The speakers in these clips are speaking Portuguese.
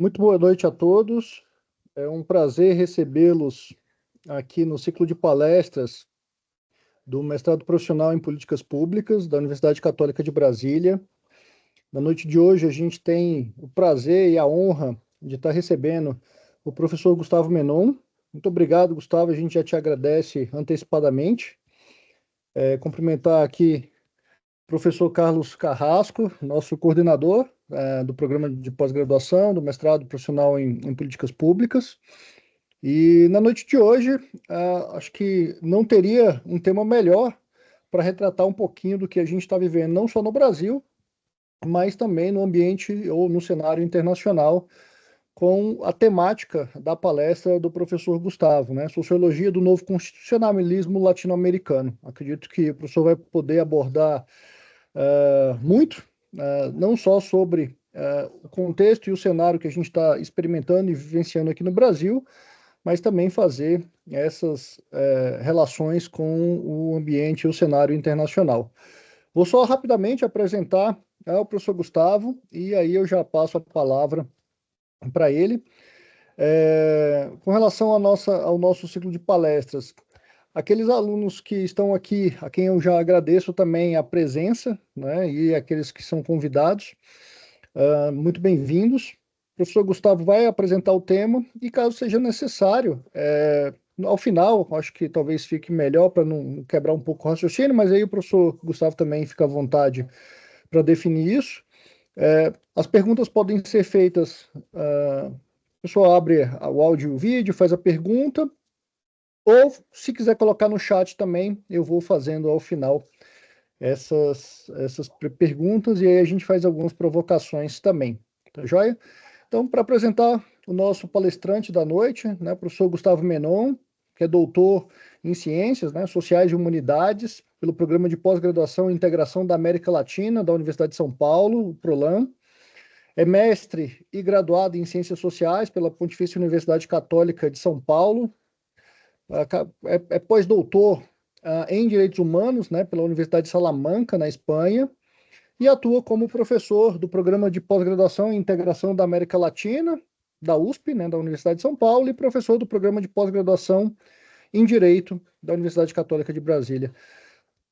Muito boa noite a todos. É um prazer recebê-los aqui no ciclo de palestras do mestrado profissional em políticas públicas da Universidade Católica de Brasília. Na noite de hoje, a gente tem o prazer e a honra de estar recebendo o professor Gustavo Menon. Muito obrigado, Gustavo. A gente já te agradece antecipadamente. Cumprimentar aqui o professor Carlos Carrasco, nosso coordenador do programa de pós-graduação, do mestrado profissional em políticas públicas. E na noite de hoje, acho que não teria um tema melhor para retratar um pouquinho do que a gente está vivendo, não só no Brasil, mas também no ambiente ou no cenário internacional, com a temática da palestra do professor Gustavo, né? Sociologia do Novo Constitucionalismo Latino-Americano. Acredito que o professor vai poder abordar muito, não só sobre o contexto e o cenário que a gente está experimentando e vivenciando aqui no Brasil, mas também fazer essas relações com o ambiente e o cenário internacional. Vou só rapidamente apresentar o professor Gustavo e aí eu já passo a palavra para ele. Com relação ao nosso ciclo de palestras, aqueles alunos que estão aqui, a quem eu já agradeço também a presença, né, e aqueles que são convidados, muito bem-vindos. O professor Gustavo vai apresentar o tema e, caso seja necessário, ao final, acho que talvez fique melhor para não quebrar um pouco o raciocínio, mas aí o professor Gustavo também fica à vontade para definir isso. As perguntas podem ser feitas, a pessoa abre o áudio e o vídeo, faz a pergunta, ou se quiser colocar no chat também, eu vou fazendo ao final essas perguntas e aí a gente faz algumas provocações também, tá joia? Então, para apresentar o nosso palestrante da noite, né, o professor Gustavo Menon, que é doutor em Ciências, né, Sociais e Humanidades, pelo Programa de Pós-Graduação e Integração da América Latina, da Universidade de São Paulo, o PROLAN. É mestre e graduado em Ciências Sociais pela Pontifícia Universidade Católica de São Paulo. É pós-doutor em Direitos Humanos, né, pela Universidade de Salamanca, na Espanha, e atua como professor do Programa de Pós-Graduação em Integração da América Latina, da USP, né, da Universidade de São Paulo, e professor do Programa de Pós-Graduação em Direito da Universidade Católica de Brasília.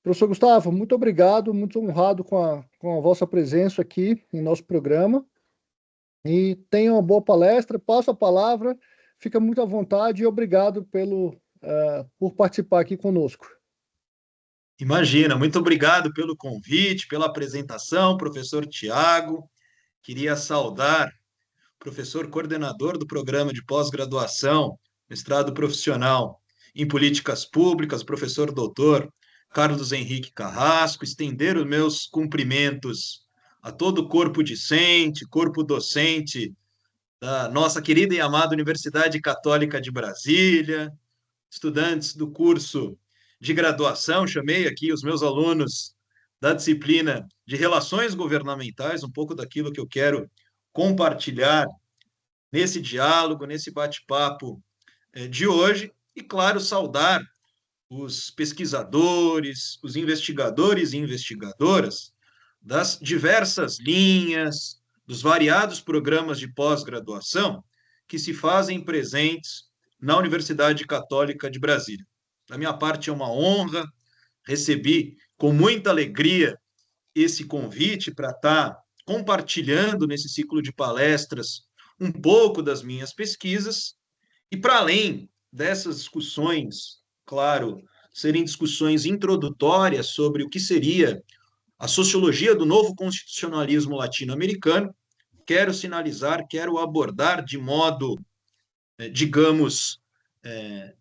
Professor Gustavo, muito obrigado, muito honrado com a vossa presença aqui em nosso programa, e tenha uma boa palestra, passo a palavra, fica muito à vontade e obrigado por participar aqui conosco. Imagina, muito obrigado pelo convite, pela apresentação, professor Tiago. Queria saudar o professor coordenador do programa de pós-graduação, mestrado profissional em políticas públicas, professor doutor Carlos Henrique Carrasco, estender os meus cumprimentos a todo o corpo discente, corpo docente da nossa querida e amada Universidade Católica de Brasília, estudantes do curso de graduação, chamei aqui os meus alunos da disciplina de Relações Governamentais, um pouco daquilo que eu quero compartilhar nesse diálogo, nesse bate-papo de hoje, e, claro, saudar os pesquisadores, os investigadores e investigadoras das diversas linhas, dos variados programas de pós-graduação que se fazem presentes na Universidade Católica de Brasília. Da minha parte, é uma honra, recebi com muita alegria esse convite para estar compartilhando nesse ciclo de palestras um pouco das minhas pesquisas e para além dessas discussões, claro, serem discussões introdutórias sobre o que seria a sociologia do novo constitucionalismo latino-americano, quero sinalizar, quero abordar de modo, digamos,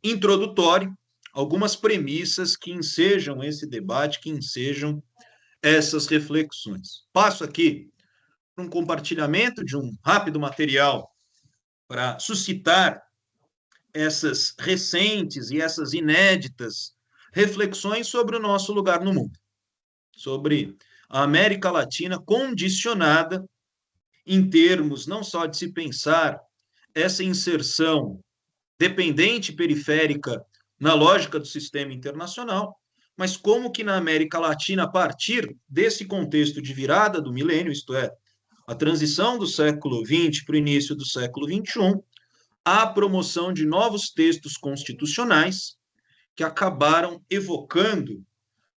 introdutório, algumas premissas que ensejam esse debate, que ensejam essas reflexões. Passo aqui para um compartilhamento de um rápido material para suscitar essas recentes e essas inéditas reflexões sobre o nosso lugar no mundo, sobre a América Latina condicionada em termos não só de se pensar essa inserção dependente periférica na lógica do sistema internacional, mas como que na América Latina, a partir desse contexto de virada do milênio, isto é, a transição do século XX para o início do século XXI, a promoção de novos textos constitucionais que acabaram evocando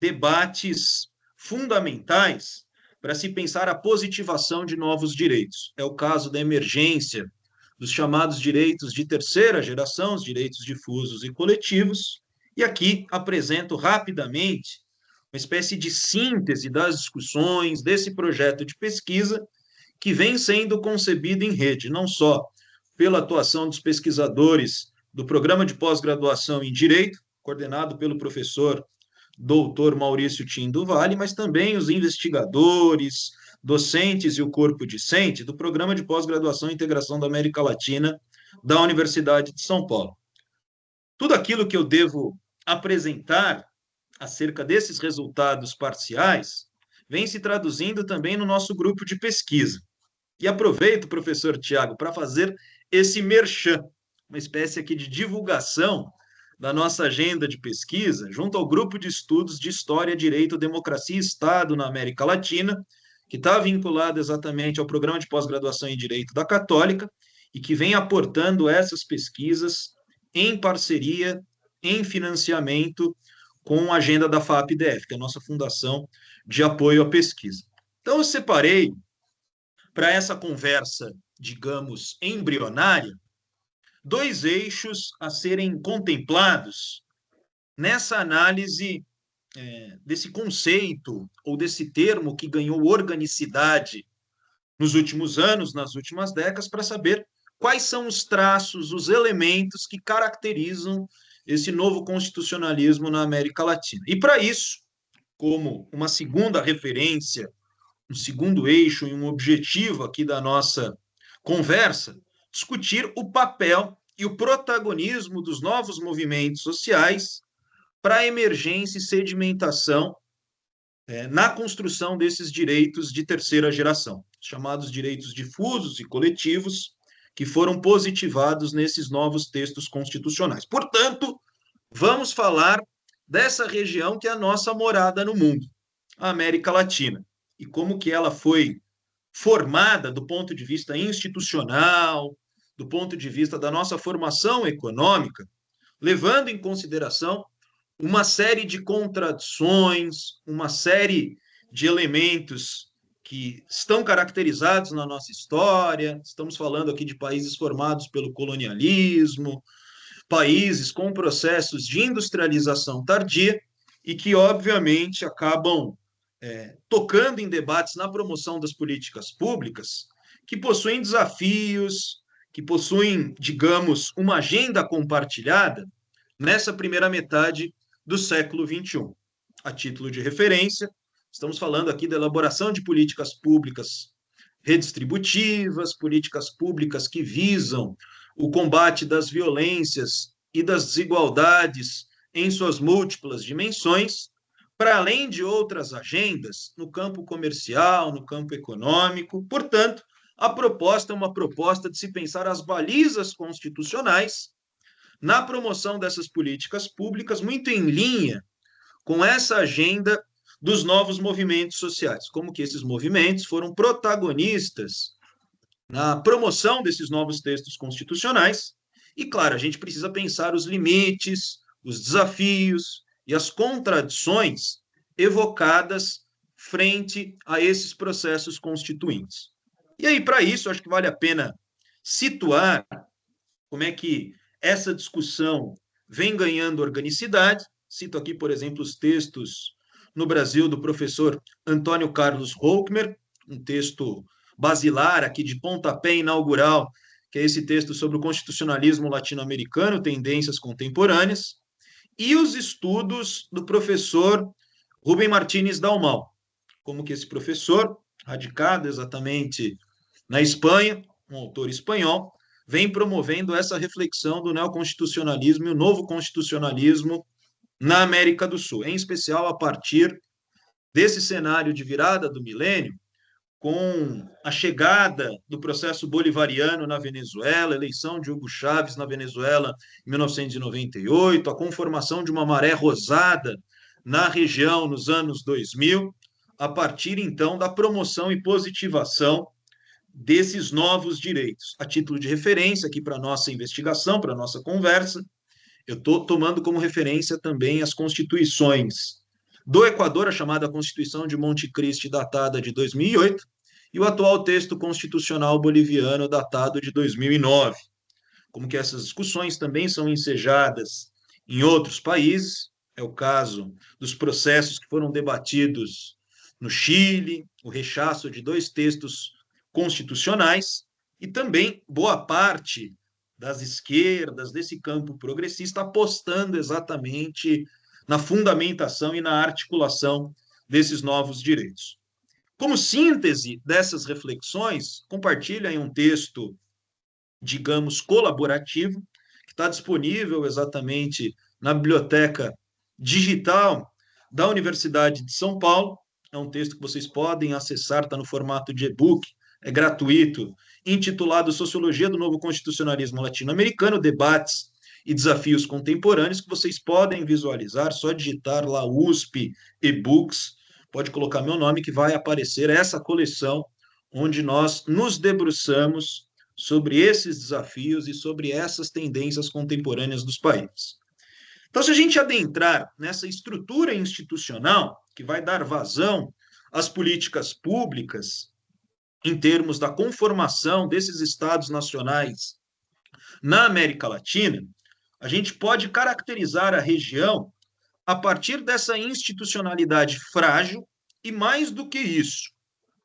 debates fundamentais para se pensar a positivação de novos direitos. É o caso da emergência dos chamados direitos de terceira geração, os direitos difusos e coletivos, e aqui apresento rapidamente uma espécie de síntese das discussões desse projeto de pesquisa que vem sendo concebido em rede, não só pela atuação dos pesquisadores do Programa de Pós-Graduação em Direito, coordenado pelo professor doutor Maurício Tim do Vale, mas também os investigadores, docentes e o corpo discente do Programa de Pós-Graduação e Integração da América Latina da Universidade de São Paulo. Tudo aquilo que eu devo apresentar acerca desses resultados parciais vem se traduzindo também no nosso grupo de pesquisa. E aproveito, professor Tiago, para fazer esse merchan, uma espécie aqui de divulgação da nossa agenda de pesquisa, junto ao grupo de estudos de História, Direito, Democracia e Estado na América Latina, que está vinculado exatamente ao programa de pós-graduação em Direito da Católica e que vem aportando essas pesquisas em parceria, em financiamento com a agenda da FAPDF, que é a nossa fundação de apoio à pesquisa. Então, eu separei para essa conversa, digamos, embrionária, dois eixos a serem contemplados nessa análise desse conceito ou desse termo que ganhou organicidade nos últimos anos, nas últimas décadas, para saber quais são os traços, os elementos que caracterizam esse novo constitucionalismo na América Latina. E para isso, como uma segunda referência, um segundo eixo e um objetivo aqui da nossa conversa, discutir o papel e o protagonismo dos novos movimentos sociais para a emergência e sedimentação na construção desses direitos de terceira geração, chamados direitos difusos e coletivos, que foram positivados nesses novos textos constitucionais. Portanto, vamos falar dessa região que é a nossa morada no mundo, a América Latina, e como que ela foi formada do ponto de vista institucional, do ponto de vista da nossa formação econômica, levando em consideração uma série de contradições, uma série de elementos que estão caracterizados na nossa história. Estamos falando aqui de países formados pelo colonialismo, países com processos de industrialização tardia e que, obviamente, acabam tocando em debates na promoção das políticas públicas que possuem desafios, que possuem, digamos, uma agenda compartilhada nessa primeira metade do século XXI. A título de referência, estamos falando aqui da elaboração de políticas públicas redistributivas, políticas públicas que visam o combate das violências e das desigualdades em suas múltiplas dimensões, para além de outras agendas no campo comercial, no campo econômico. Portanto, a proposta é uma proposta de se pensar as balizas constitucionais na promoção dessas políticas públicas, muito em linha com essa agenda dos novos movimentos sociais, como que esses movimentos foram protagonistas na promoção desses novos textos constitucionais. E, claro, a gente precisa pensar os limites, os desafios e as contradições evocadas frente a esses processos constituintes. E aí, para isso, acho que vale a pena situar como é que essa discussão vem ganhando organicidade. Cito aqui, por exemplo, os textos no Brasil do professor Antônio Carlos Holkmer, um texto basilar aqui de pontapé inaugural, que é esse texto sobre o constitucionalismo latino-americano, tendências contemporâneas, e os estudos do professor Rubem Martínez Dalmau, como que esse professor, radicado exatamente na Espanha, um autor espanhol, vem promovendo essa reflexão do neoconstitucionalismo e o novo constitucionalismo na América do Sul, em especial a partir desse cenário de virada do milênio, com a chegada do processo bolivariano na Venezuela, a eleição de Hugo Chávez na Venezuela em 1998, a conformação de uma maré rosada na região nos anos 2000, a partir, então, da promoção e positivação desses novos direitos. A título de referência aqui para a nossa investigação, para a nossa conversa, eu estou tomando como referência também as constituições do Equador, a chamada Constituição de Monte Cristi, datada de 2008, e o atual texto constitucional boliviano, datado de 2009. Como que essas discussões também são ensejadas em outros países, é o caso dos processos que foram debatidos no Chile, o rechaço de dois textos constitucionais, e também boa parte das esquerdas, desse campo progressista, apostando exatamente na fundamentação e na articulação desses novos direitos. Como síntese dessas reflexões, compartilho aí um texto, digamos, colaborativo, que está disponível exatamente na biblioteca digital da Universidade de São Paulo. É um texto que vocês podem acessar, está no formato de e-book, é gratuito, intitulado Sociologia do Novo Constitucionalismo Latino-Americano, Debates e Desafios Contemporâneos, que vocês podem visualizar, só digitar lá USP e-books, pode colocar meu nome que vai aparecer essa coleção onde nós nos debruçamos sobre esses desafios e sobre essas tendências contemporâneas dos países. Então, se a gente adentrar nessa estrutura institucional que vai dar vazão às políticas públicas em termos da conformação desses estados nacionais na América Latina, a gente pode caracterizar a região a partir dessa institucionalidade frágil e, mais do que isso,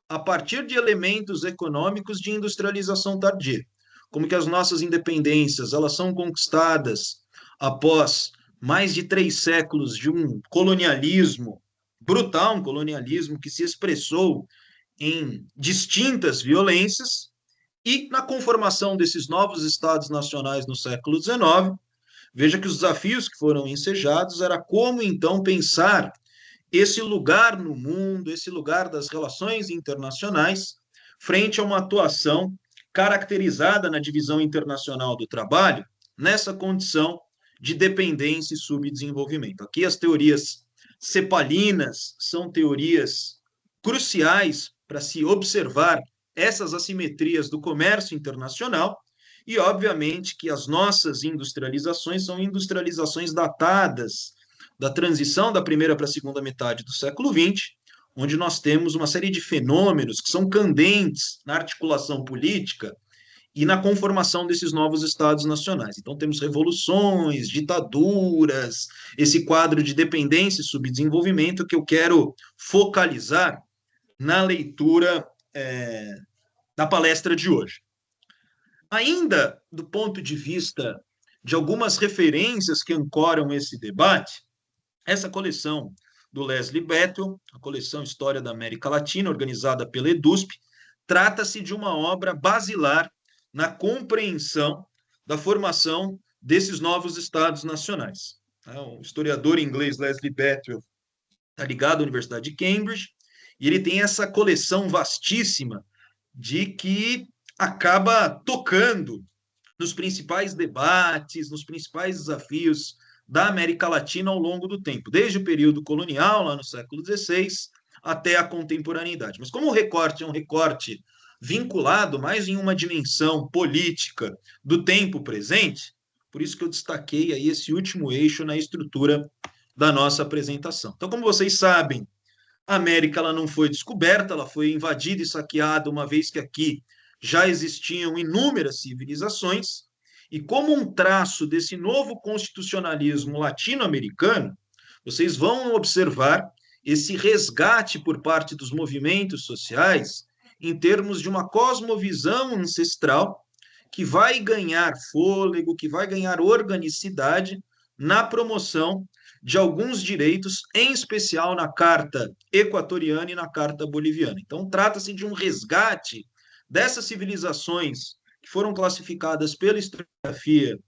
a partir de elementos econômicos de industrialização tardia. Como que as nossas independências elas são conquistadas após mais de 3 séculos de um colonialismo brutal, um colonialismo que se expressou em distintas violências, e na conformação desses novos estados nacionais no século XIX, veja que os desafios que foram ensejados era como então pensar esse lugar no mundo, esse lugar das relações internacionais, frente a uma atuação caracterizada na divisão internacional do trabalho, nessa condição de dependência e subdesenvolvimento. Aqui as teorias cepalinas são teorias cruciais para se observar essas assimetrias do comércio internacional, e obviamente que as nossas industrializações são industrializações datadas da transição da primeira para a segunda metade do século XX, onde nós temos uma série de fenômenos que são candentes na articulação política e na conformação desses novos estados nacionais. Então, temos revoluções, ditaduras, esse quadro de dependência e subdesenvolvimento que eu quero focalizar na leitura da palestra de hoje. Ainda do ponto de vista de algumas referências que ancoram esse debate, essa coleção do Leslie Bethel, a coleção História da América Latina, organizada pela EDUSP, trata-se de uma obra basilar na compreensão da formação desses novos estados nacionais. O historiador inglês Leslie Bethel está ligado à Universidade de Cambridge, e ele tem essa coleção vastíssima de que acaba tocando nos principais debates, nos principais desafios da América Latina ao longo do tempo, desde o período colonial, lá no século XVI, até a contemporaneidade. Mas como o recorte é um recorte vinculado mais em uma dimensão política do tempo presente, por isso que eu destaquei aí esse último eixo na estrutura da nossa apresentação. Então, como vocês sabem, a América ela não foi descoberta, ela foi invadida e saqueada, uma vez que aqui já existiam inúmeras civilizações, e como um traço desse novo constitucionalismo latino-americano, vocês vão observar esse resgate por parte dos movimentos sociais em termos de uma cosmovisão ancestral que vai ganhar fôlego, que vai ganhar organicidade na promoção de alguns direitos, em especial na Carta Equatoriana e na Carta Boliviana. Então, trata-se de um resgate dessas civilizações que foram classificadas pela historiografia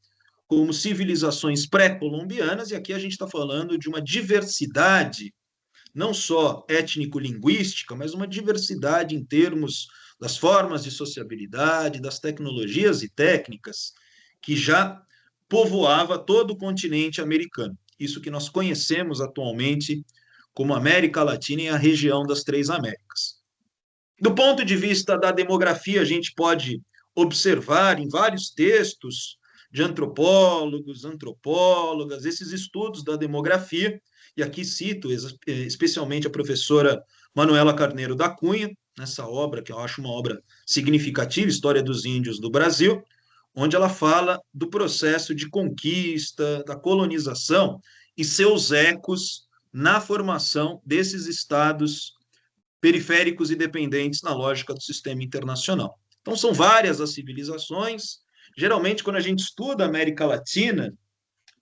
como civilizações pré-colombianas, e aqui a gente está falando de uma diversidade, não só étnico-linguística, mas uma diversidade em termos das formas de sociabilidade, das tecnologias e técnicas, que já povoava todo o continente americano. Isso que nós conhecemos atualmente como América Latina e a região das Três Américas. Do ponto de vista da demografia, a gente pode observar em vários textos de antropólogos, antropólogas, esses estudos da demografia, e aqui cito especialmente a professora Manuela Carneiro da Cunha, nessa obra, que eu acho uma obra significativa, História dos Índios do Brasil, onde ela fala do processo de conquista, da colonização e seus ecos na formação desses estados periféricos e dependentes na lógica do sistema internacional. Então, são várias as civilizações. Geralmente, quando a gente estuda a América Latina,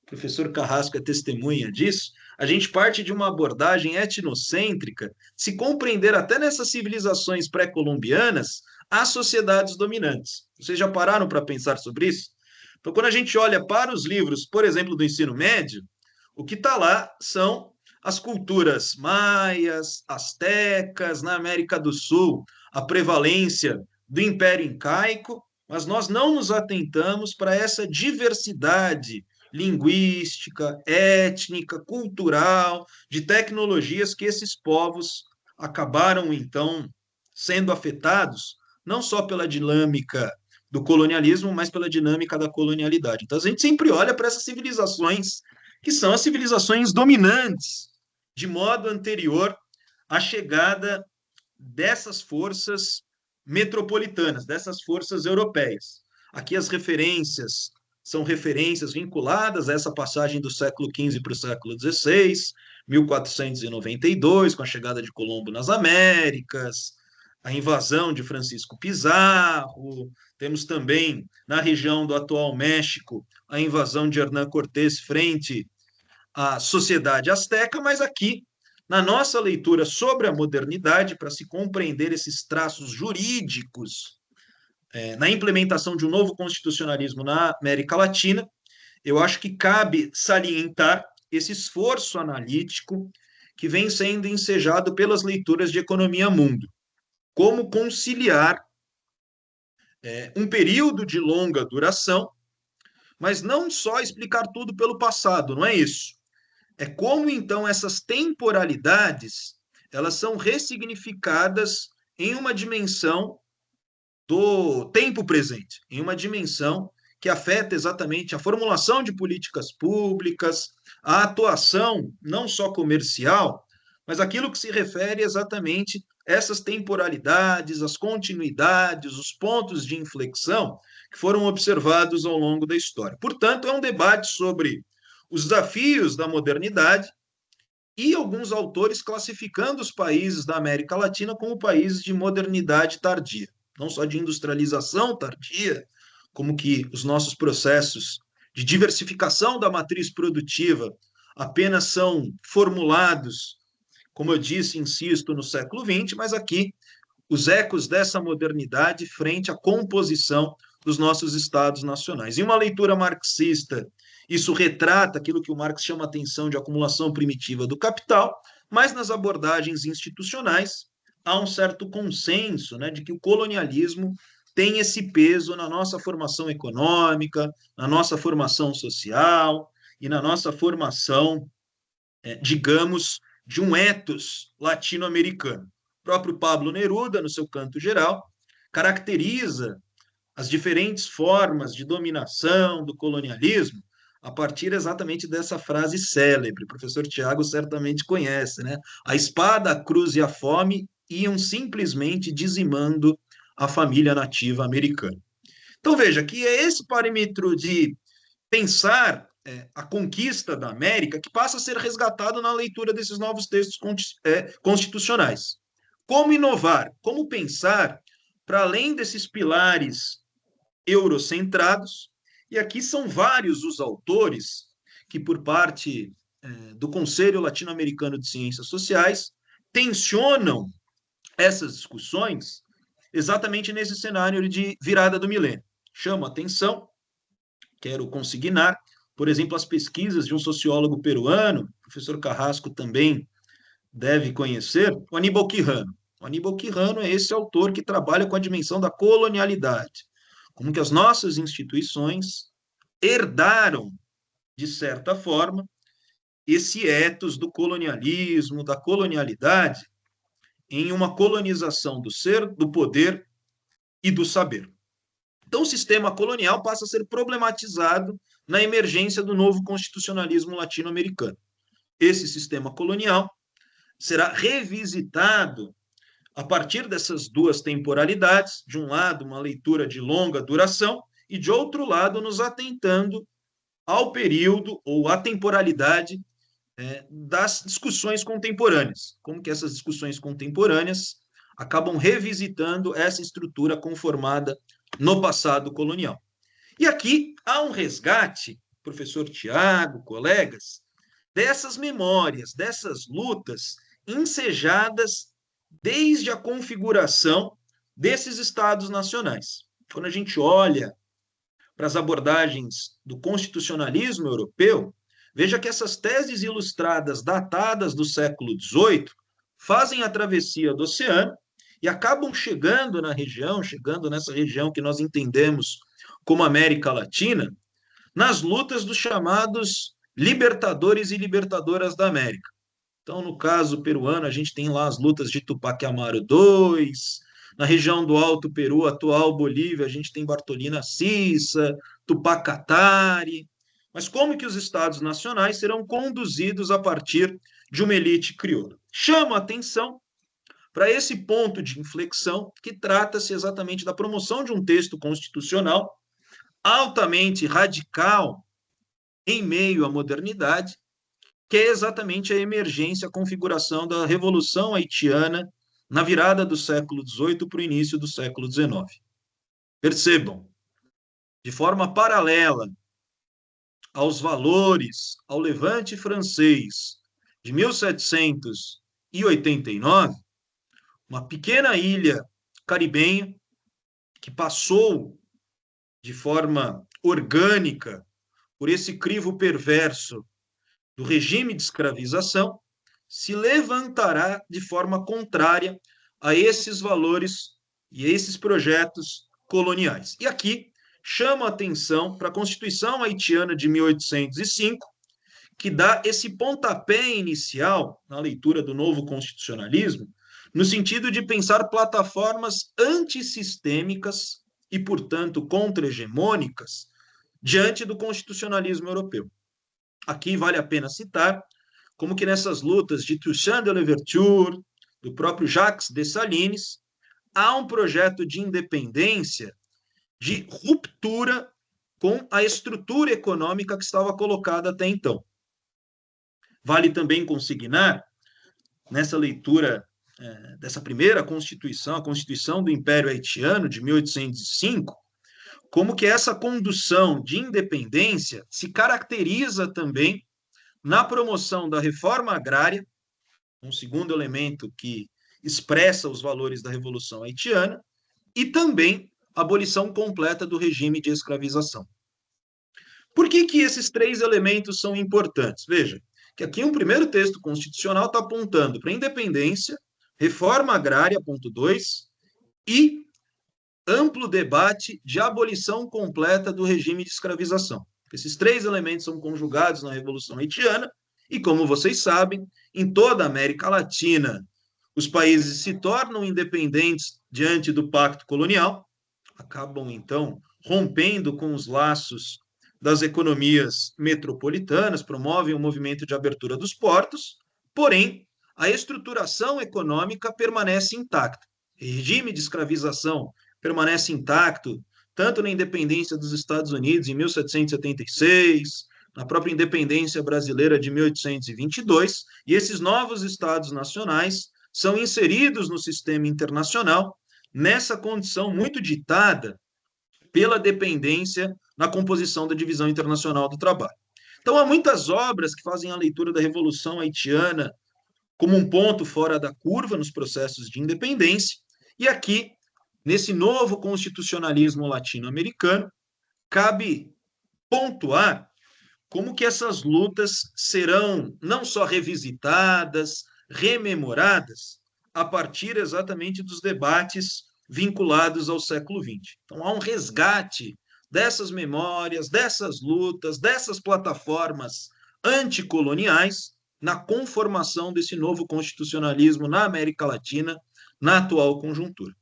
o professor Carrasco é testemunha disso, a gente parte de uma abordagem etnocêntrica, se compreender até nessas civilizações pré-colombianas as sociedades dominantes. Vocês já pararam para pensar sobre isso? Então, quando a gente olha para os livros, por exemplo, do ensino médio, o que está lá são as culturas maias, astecas, na América do Sul, a prevalência do Império Incaico, mas nós não nos atentamos para essa diversidade linguística, étnica, cultural, de tecnologias que esses povos acabaram, então, sendo afetados, não só pela dinâmica do colonialismo, mas pela dinâmica da colonialidade. Então, a gente sempre olha para essas civilizações que são as civilizações dominantes, de modo anterior à chegada dessas forças metropolitanas, dessas forças europeias. Aqui as referências são referências vinculadas a essa passagem do século XV para o século XVI, 1492, com a chegada de Colombo nas Américas, a invasão de Francisco Pizarro, temos também na região do atual México a invasão de Hernán Cortés frente à sociedade asteca, mas aqui na nossa leitura sobre a modernidade, para se compreender esses traços jurídicos na implementação de um novo constitucionalismo na América Latina, eu acho que cabe salientar esse esforço analítico que vem sendo ensejado pelas leituras de Economia Mundo. Como conciliar um período de longa duração, mas não só explicar tudo pelo passado, não é isso. É como, então, essas temporalidades elas são ressignificadas em uma dimensão do tempo presente, em uma dimensão que afeta exatamente a formulação de políticas públicas, a atuação não só comercial, mas aquilo que se refere exatamente a essas temporalidades, as continuidades, os pontos de inflexão que foram observados ao longo da história. Portanto, é um debate sobre os desafios da modernidade e alguns autores classificando os países da América Latina como países de modernidade tardia, não só de industrialização tardia, como que os nossos processos de diversificação da matriz produtiva apenas são formulados, como eu disse, insisto, no século XX, mas aqui os ecos dessa modernidade frente à composição dos nossos estados nacionais. Em uma leitura marxista, isso retrata aquilo que o Marx chama a atenção de acumulação primitiva do capital, mas nas abordagens institucionais há um certo consenso, né, de que o colonialismo tem esse peso na nossa formação econômica, na nossa formação social e na nossa formação, digamos, de um ethos latino-americano. O próprio Pablo Neruda, no seu Canto Geral, caracteriza as diferentes formas de dominação do colonialismo a partir exatamente dessa frase célebre. O professor Tiago certamente conhece, né? A espada, a cruz e a fome iam simplesmente dizimando a família nativa americana. Então, veja que é esse parâmetro de pensar a conquista da América que passa a ser resgatado na leitura desses novos textos constitucionais. Como inovar? Como pensar para além desses pilares eurocentrados? E aqui são vários os autores que, por parte do Conselho Latino-Americano de Ciências Sociais, tensionam essas discussões exatamente nesse cenário de virada do milênio. Chamo a atenção, quero consignar, por exemplo, as pesquisas de um sociólogo peruano, o professor Carrasco também deve conhecer, o Aníbal Quijano. O Aníbal Quijano é esse autor que trabalha com a dimensão da colonialidade, como que as nossas instituições herdaram, de certa forma, esse ethos do colonialismo, da colonialidade, em uma colonização do ser, do poder e do saber. Então, o sistema colonial passa a ser problematizado na emergência do novo constitucionalismo latino-americano. Esse sistema colonial será revisitado a partir dessas duas temporalidades, de um lado, uma leitura de longa duração, e de outro lado, nos atentando ao período ou à temporalidade das discussões contemporâneas, como que essas discussões contemporâneas acabam revisitando essa estrutura conformada no passado colonial. E aqui há um resgate, professor Tiago, colegas, dessas memórias, dessas lutas ensejadas desde a configuração desses estados nacionais. Quando a gente olha para as abordagens do constitucionalismo europeu, veja que essas teses ilustradas datadas do século XVIII fazem a travessia do oceano e acabam chegando na região, chegando nessa região que nós entendemos como América Latina, nas lutas dos chamados libertadores e libertadoras da América. Então, no caso peruano, a gente tem lá as lutas de Tupac Amaru II, na região do Alto Peru, atual Bolívia, a gente tem Bartolina Sissa, Tupac Katari. Mas como que os estados nacionais serão conduzidos a partir de uma elite crioula? Chama a atenção para esse ponto de inflexão que trata-se exatamente da promoção de um texto constitucional altamente radical em meio à modernidade, que é exatamente a emergência, a configuração da Revolução Haitiana na virada do século XVIII para o início do século XIX. Percebam, de forma paralela aos valores, ao levante francês de 1789, uma pequena ilha caribenha que passou de forma orgânica por esse crivo perverso do regime de escravização, se levantará de forma contrária a esses valores e a esses projetos coloniais. E aqui chama a atenção para a Constituição haitiana de 1805, que dá esse pontapé inicial na leitura do novo constitucionalismo, no sentido de pensar plataformas antissistêmicas e, portanto, contra-hegemônicas diante do constitucionalismo europeu. Aqui vale a pena citar como que nessas lutas de Toussaint de Louverture, do próprio Jacques Dessalines, há um projeto de independência, de ruptura com a estrutura econômica que estava colocada até então. Vale também consignar, nessa leitura dessa primeira Constituição, a Constituição do Império Haitiano, de 1805, como que essa condução de independência se caracteriza também na promoção da reforma agrária, um segundo elemento que expressa os valores da Revolução Haitiana, e também a abolição completa do regime de escravização. Por que esses três elementos são importantes? Veja, que aqui um primeiro texto constitucional está apontando para a independência, reforma agrária, ponto 2, e amplo debate de abolição completa do regime de escravização. Esses três elementos são conjugados na Revolução Haitiana, e como vocês sabem, em toda a América Latina, os países se tornam independentes diante do pacto colonial, acabam, então, rompendo com os laços das economias metropolitanas, promovem o movimento de abertura dos portos, porém, a estruturação econômica permanece intacta. O regime de escravização permanece intacto, tanto na independência dos Estados Unidos em 1776, na própria independência brasileira de 1822, e esses novos estados nacionais são inseridos no sistema internacional nessa condição muito ditada pela dependência na composição da divisão internacional do trabalho. Então, há muitas obras que fazem a leitura da Revolução Haitiana como um ponto fora da curva nos processos de independência, e aqui, nesse novo constitucionalismo latino-americano, cabe pontuar como que essas lutas serão não só revisitadas, rememoradas, a partir exatamente dos debates vinculados ao século XX. Então, há um resgate dessas memórias, dessas lutas, dessas plataformas anticoloniais na conformação desse novo constitucionalismo na América Latina, na atual conjuntura.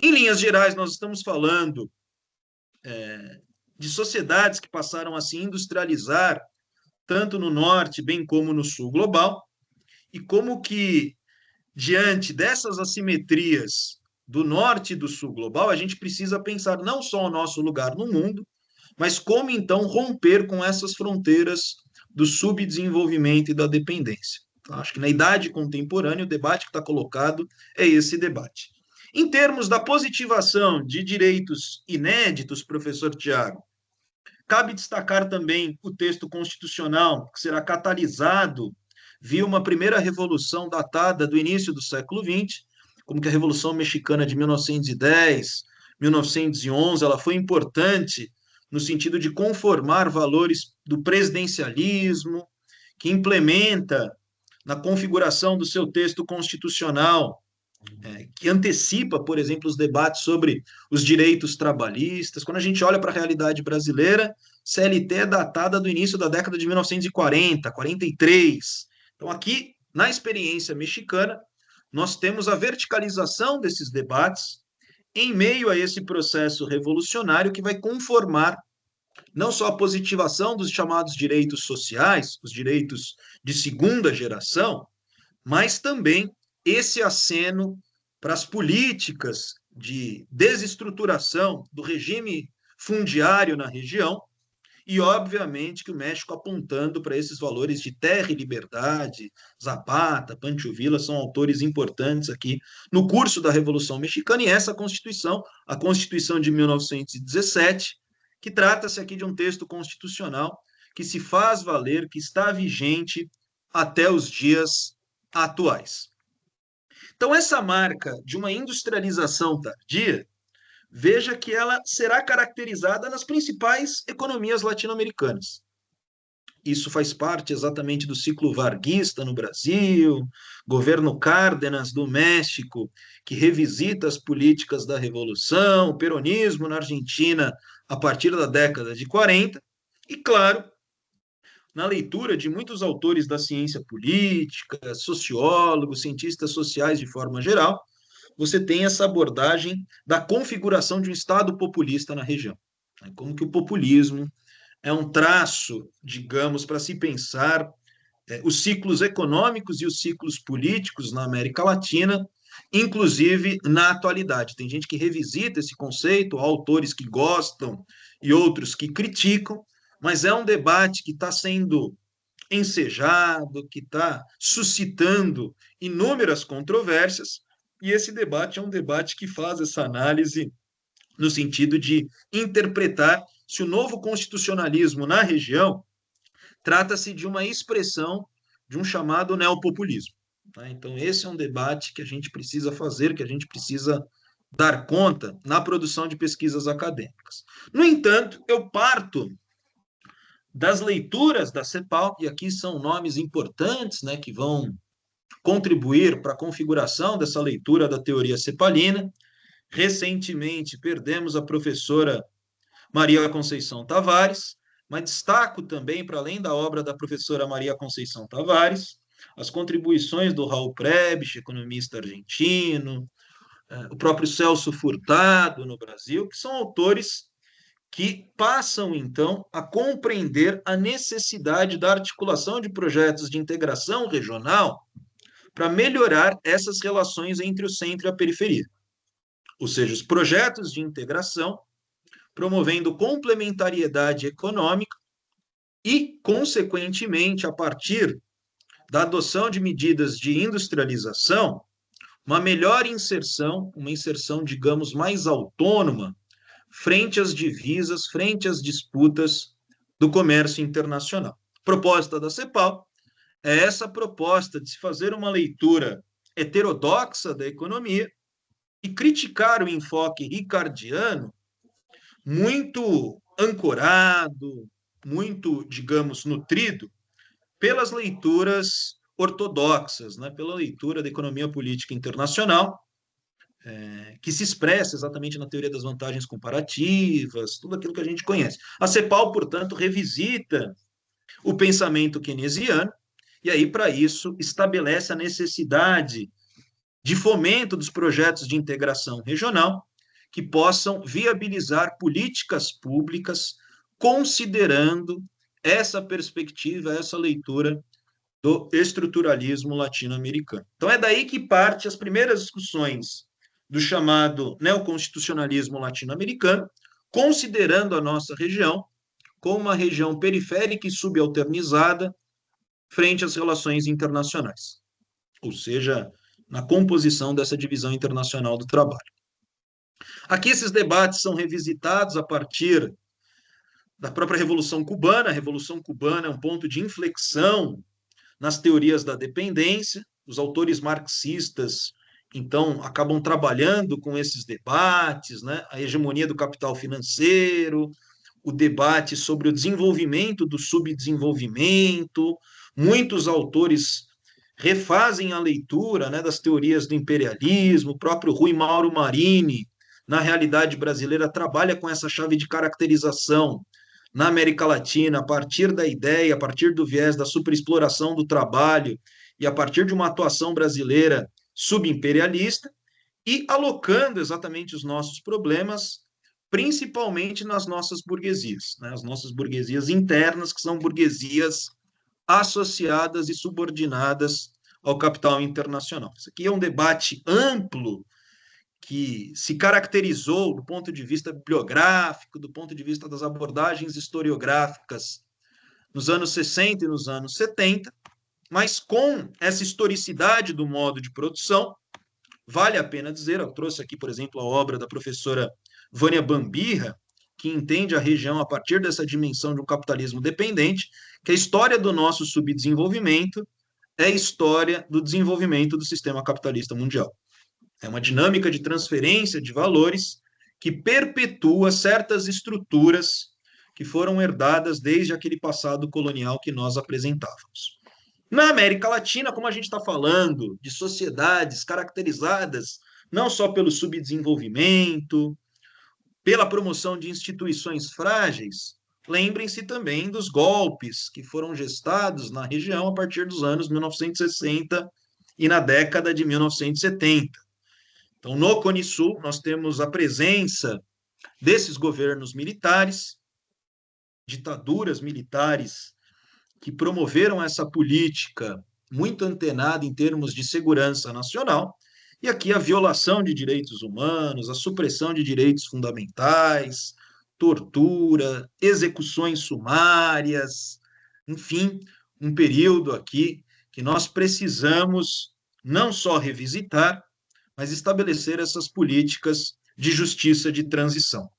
Em linhas gerais, nós estamos falando de sociedades que passaram a se industrializar, tanto no norte bem como no sul global, e como que, diante dessas assimetrias do norte e do sul global, a gente precisa pensar não só o nosso lugar no mundo, mas como então romper com essas fronteiras do subdesenvolvimento e da dependência. Então, acho que na idade contemporânea o debate que está colocado é esse debate. Em termos da positivação de direitos inéditos, professor Tiago, cabe destacar também o texto constitucional, que será catalisado via uma primeira revolução datada do início do século XX, como que a Revolução Mexicana de 1910, 1911, ela foi importante no sentido de conformar valores do presidencialismo, que implementa na configuração do seu texto constitucional, que antecipa, por exemplo, os debates sobre os direitos trabalhistas. Quando a gente olha para a realidade brasileira, CLT é datada do início da década de 1940, 43. Então, aqui, na experiência mexicana, nós temos a verticalização desses debates em meio a esse processo revolucionário que vai conformar não só a positivação dos chamados direitos sociais, os direitos de segunda geração, mas também esse aceno para as políticas de desestruturação do regime fundiário na região e, obviamente, que o México apontando para esses valores de terra e liberdade. Zapata, Pancho Villa são autores importantes aqui no curso da Revolução Mexicana, e essa Constituição, a Constituição de 1917, que trata-se aqui de um texto constitucional que se faz valer, que está vigente até os dias atuais. Então, essa marca de uma industrialização tardia, veja que ela será caracterizada nas principais economias latino-americanas. Isso faz parte exatamente do ciclo varguista no Brasil, governo Cárdenas do México, que revisita as políticas da Revolução, o peronismo na Argentina a partir da década de 40, e, claro, na leitura de muitos autores da ciência política, sociólogos, cientistas sociais de forma geral, você tem essa abordagem da configuração de um Estado populista na região. Como que o populismo é um traço, digamos, para se pensar os ciclos econômicos e os ciclos políticos na América Latina, inclusive na atualidade. Tem gente que revisita esse conceito, autores que gostam e outros que criticam, mas é um debate que está sendo ensejado, que está suscitando inúmeras controvérsias, e esse debate é um debate que faz essa análise no sentido de interpretar se o novo constitucionalismo na região trata-se de uma expressão de um chamado neopopulismo. Então, esse é um debate que a gente precisa fazer, que a gente precisa dar conta na produção de pesquisas acadêmicas. No entanto, eu parto das leituras da CEPAL, e aqui são nomes importantes, que vão contribuir para a configuração dessa leitura da teoria cepalina. Recentemente, perdemos a professora Maria Conceição Tavares, mas destaco também, para além da obra da professora Maria Conceição Tavares, as contribuições do Raul Prebisch, economista argentino, o próprio Celso Furtado no Brasil, que são autores que passam, então, a compreender a necessidade da articulação de projetos de integração regional para melhorar essas relações entre o centro e a periferia. Ou seja, os projetos de integração promovendo complementariedade econômica e, consequentemente, a partir da adoção de medidas de industrialização, uma melhor inserção, uma inserção, digamos, mais autônoma, frente às divisas, frente às disputas do comércio internacional. A proposta da CEPAL é essa proposta de se fazer uma leitura heterodoxa da economia e criticar o enfoque ricardiano, muito ancorado, muito, digamos, nutrido pelas leituras ortodoxas, pela leitura da economia política internacional, que se expressa exatamente na teoria das vantagens comparativas, tudo aquilo que a gente conhece. A CEPAL, portanto, revisita o pensamento keynesiano e aí, para isso, estabelece a necessidade de fomento dos projetos de integração regional que possam viabilizar políticas públicas considerando essa perspectiva, essa leitura do estruturalismo latino-americano. Então é daí que parte as primeiras discussões do chamado neoconstitucionalismo latino-americano, considerando a nossa região como uma região periférica e subalternizada frente às relações internacionais, ou seja, na composição dessa divisão internacional do trabalho. Aqui esses debates são revisitados a partir da própria Revolução Cubana. A Revolução Cubana é um ponto de inflexão nas teorias da dependência. Os autores marxistas, então, acabam trabalhando com esses debates, né? A hegemonia do capital financeiro, o debate sobre o desenvolvimento do subdesenvolvimento. Muitos autores refazem a leitura, né, das teorias do imperialismo. O próprio Rui Mauro Marini, na realidade brasileira, trabalha com essa chave de caracterização na América Latina, a partir da ideia, a partir do viés da superexploração do trabalho e a partir de uma atuação brasileira subimperialista, e alocando exatamente os nossos problemas, principalmente nas nossas burguesias, né? As nossas burguesias internas, que são burguesias associadas e subordinadas ao capital internacional. Isso aqui é um debate amplo que se caracterizou do ponto de vista bibliográfico, do ponto de vista das abordagens historiográficas nos anos 60 e nos anos 70, mas com essa historicidade do modo de produção, vale a pena dizer, eu trouxe aqui, por exemplo, a obra da professora Vânia Bambirra, que entende a região a partir dessa dimensão de um capitalismo dependente, que a história do nosso subdesenvolvimento é a história do desenvolvimento do sistema capitalista mundial. É uma dinâmica de transferência de valores que perpetua certas estruturas que foram herdadas desde aquele passado colonial que nós apresentávamos. Na América Latina, como a gente está falando de sociedades caracterizadas não só pelo subdesenvolvimento, pela promoção de instituições frágeis, lembrem-se também dos golpes que foram gestados na região a partir dos anos 1960 e na década de 1970. Então, no Cone Sul, nós temos a presença desses governos militares, ditaduras militares que promoveram essa política muito antenada em termos de segurança nacional, e aqui a violação de direitos humanos, a supressão de direitos fundamentais, tortura, execuções sumárias, enfim, um período aqui que nós precisamos não só revisitar, mas estabelecer essas políticas de justiça de transição.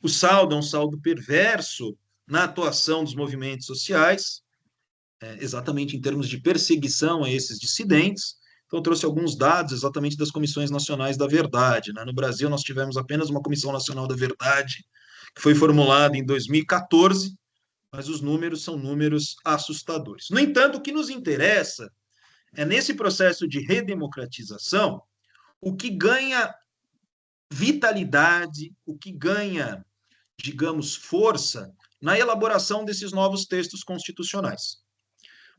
O saldo é um saldo perverso na atuação dos movimentos sociais, exatamente em termos de perseguição a esses dissidentes. Então, eu trouxe alguns dados exatamente das comissões nacionais da verdade, né? No Brasil, nós tivemos apenas uma Comissão Nacional da Verdade, que foi formulada em 2014, mas os números são números assustadores. No entanto, o que nos interessa é, nesse processo de redemocratização, o que ganha vitalidade, o que ganha, digamos, força na elaboração desses novos textos constitucionais.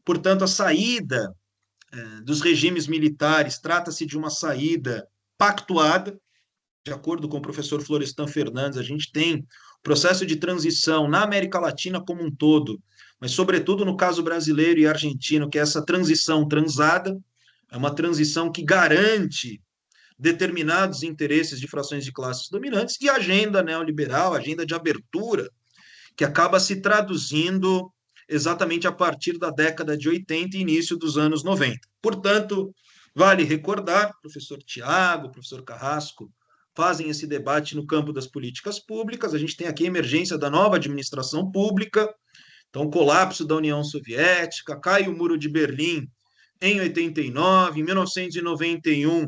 Portanto, a saída dos regimes militares trata-se de uma saída pactuada. De acordo com o professor Florestan Fernandes, a gente tem processo de transição na América Latina como um todo, mas sobretudo no caso brasileiro e argentino, que é essa transição transada, é uma transição que garante determinados interesses de frações de classes dominantes, e a agenda neoliberal, a agenda de abertura, que acaba se traduzindo exatamente a partir da década de 80 e início dos anos 90. Portanto, vale recordar, professor Tiago, professor Carrasco, fazem esse debate no campo das políticas públicas. A gente tem aqui a emergência da nova administração pública, então o colapso da União Soviética, cai o Muro de Berlim em 89, em 1991,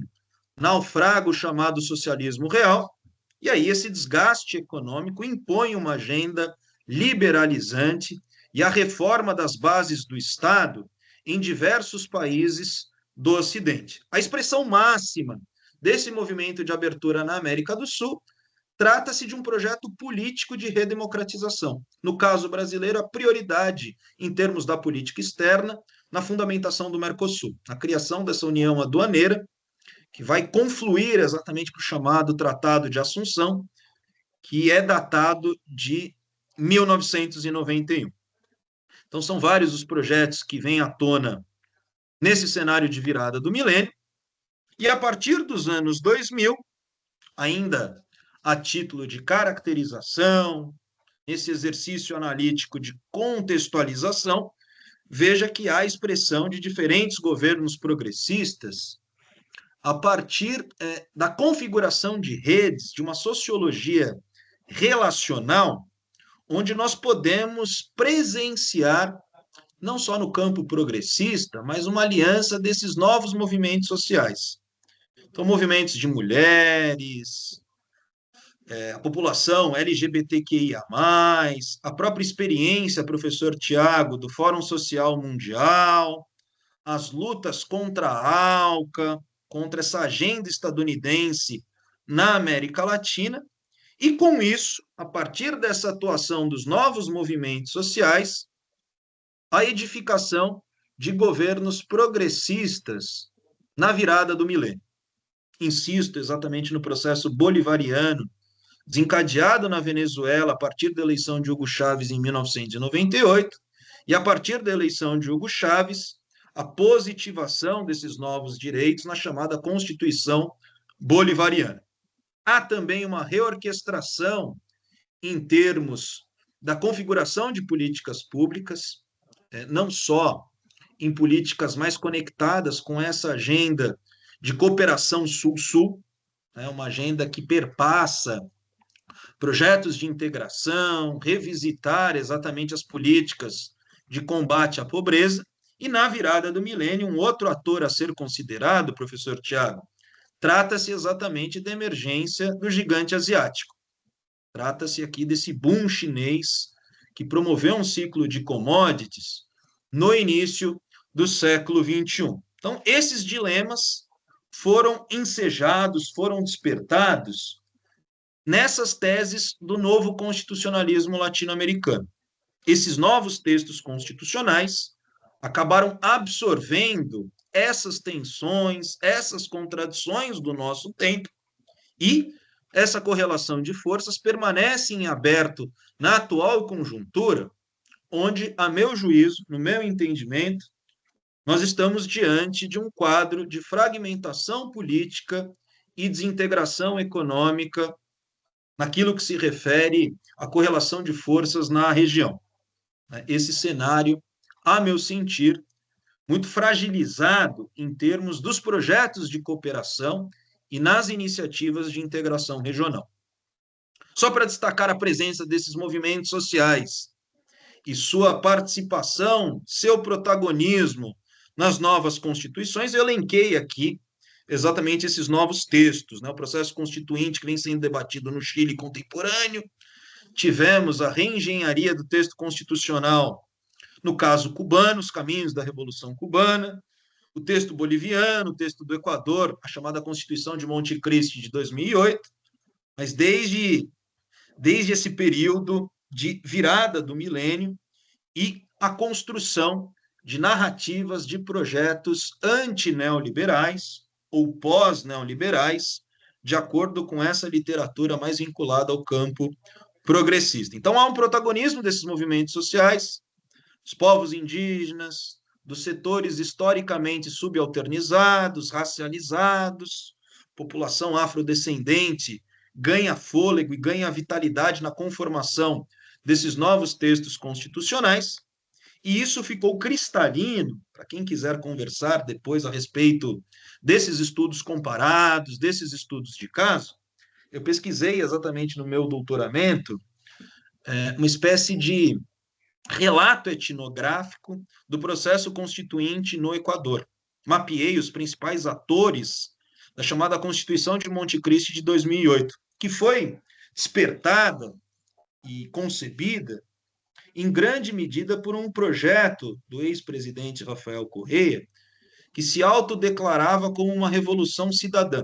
naufraga o chamado socialismo real, e aí esse desgaste econômico impõe uma agenda liberalizante e a reforma das bases do Estado em diversos países do Ocidente. A expressão máxima desse movimento de abertura na América do Sul trata-se de um projeto político de redemocratização. No caso brasileiro, a prioridade em termos da política externa na fundamentação do Mercosul, na criação dessa união aduaneira, que vai confluir exatamente para o chamado Tratado de Assunção, que é datado de 1991. Então, são vários os projetos que vêm à tona nesse cenário de virada do milênio, e a partir dos anos 2000, ainda a título de caracterização, esse exercício analítico de contextualização, veja que há expressão de diferentes governos progressistas a partir da configuração de redes, de uma sociologia relacional, onde nós podemos presenciar, não só no campo progressista, mas uma aliança desses novos movimentos sociais. Então, movimentos de mulheres, a população LGBTQIA+, a própria experiência, professor Tiago, do Fórum Social Mundial, as lutas contra a ALCA, contra essa agenda estadunidense na América Latina, e com isso, a partir dessa atuação dos novos movimentos sociais, a edificação de governos progressistas na virada do milênio. Insisto exatamente no processo bolivariano, desencadeado na Venezuela a partir da eleição de Hugo Chávez em 1998, e a partir da eleição de Hugo Chávez, a positivação desses novos direitos na chamada Constituição Bolivariana. Há também uma reorquestração em termos da configuração de políticas públicas, não só em políticas mais conectadas com essa agenda de cooperação Sul-Sul, uma agenda que perpassa projetos de integração, revisitar exatamente as políticas de combate à pobreza, e na virada do milênio, um outro ator a ser considerado, professor Tiago, trata-se exatamente da emergência do gigante asiático. Trata-se aqui desse boom chinês que promoveu um ciclo de commodities no início do século XXI. Então, esses dilemas foram ensejados, foram despertados nessas teses do novo constitucionalismo latino-americano. Esses novos textos constitucionais acabaram absorvendo essas tensões, essas contradições do nosso tempo, e essa correlação de forças permanece em aberto na atual conjuntura, onde, a meu juízo, no meu entendimento, nós estamos diante de um quadro de fragmentação política e desintegração econômica naquilo que se refere à correlação de forças na região. Esse cenário, a meu sentir, muito fragilizado em termos dos projetos de cooperação e nas iniciativas de integração regional. Só para destacar a presença desses movimentos sociais e sua participação, seu protagonismo nas novas constituições, eu elenquei aqui exatamente esses novos textos, o processo constituinte que vem sendo debatido no Chile contemporâneo, tivemos a reengenharia do texto constitucional no caso cubano, os caminhos da Revolução Cubana, o texto boliviano, o texto do Equador, a chamada Constituição de Monte Cristi de 2008, mas desde esse período de virada do milênio e a construção de narrativas de projetos anti-neoliberais ou pós-neoliberais, de acordo com essa literatura mais vinculada ao campo progressista. Então, há um protagonismo desses movimentos sociais, dos povos indígenas, dos setores historicamente subalternizados, racializados, população afrodescendente ganha fôlego e ganha vitalidade na conformação desses novos textos constitucionais, e isso ficou cristalino, para quem quiser conversar depois a respeito desses estudos comparados, desses estudos de caso. Eu pesquisei exatamente no meu doutoramento uma espécie de relato etnográfico do processo constituinte no Equador. Mapeei os principais atores da chamada Constituição de Monte Cristi de 2008, que foi despertada e concebida em grande medida por um projeto do ex-presidente Rafael Correa, que se autodeclarava como uma revolução cidadã,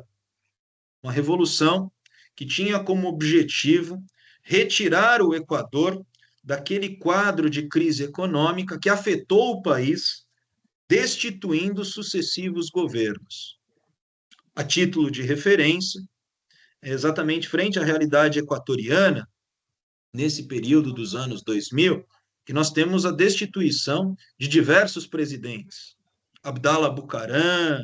uma revolução que tinha como objetivo retirar o Equador daquele quadro de crise econômica que afetou o país destituindo sucessivos governos. A título de referência, é exatamente frente à realidade equatoriana, nesse período dos anos 2000, que nós temos a destituição de diversos presidentes. Abdallah Bucaram,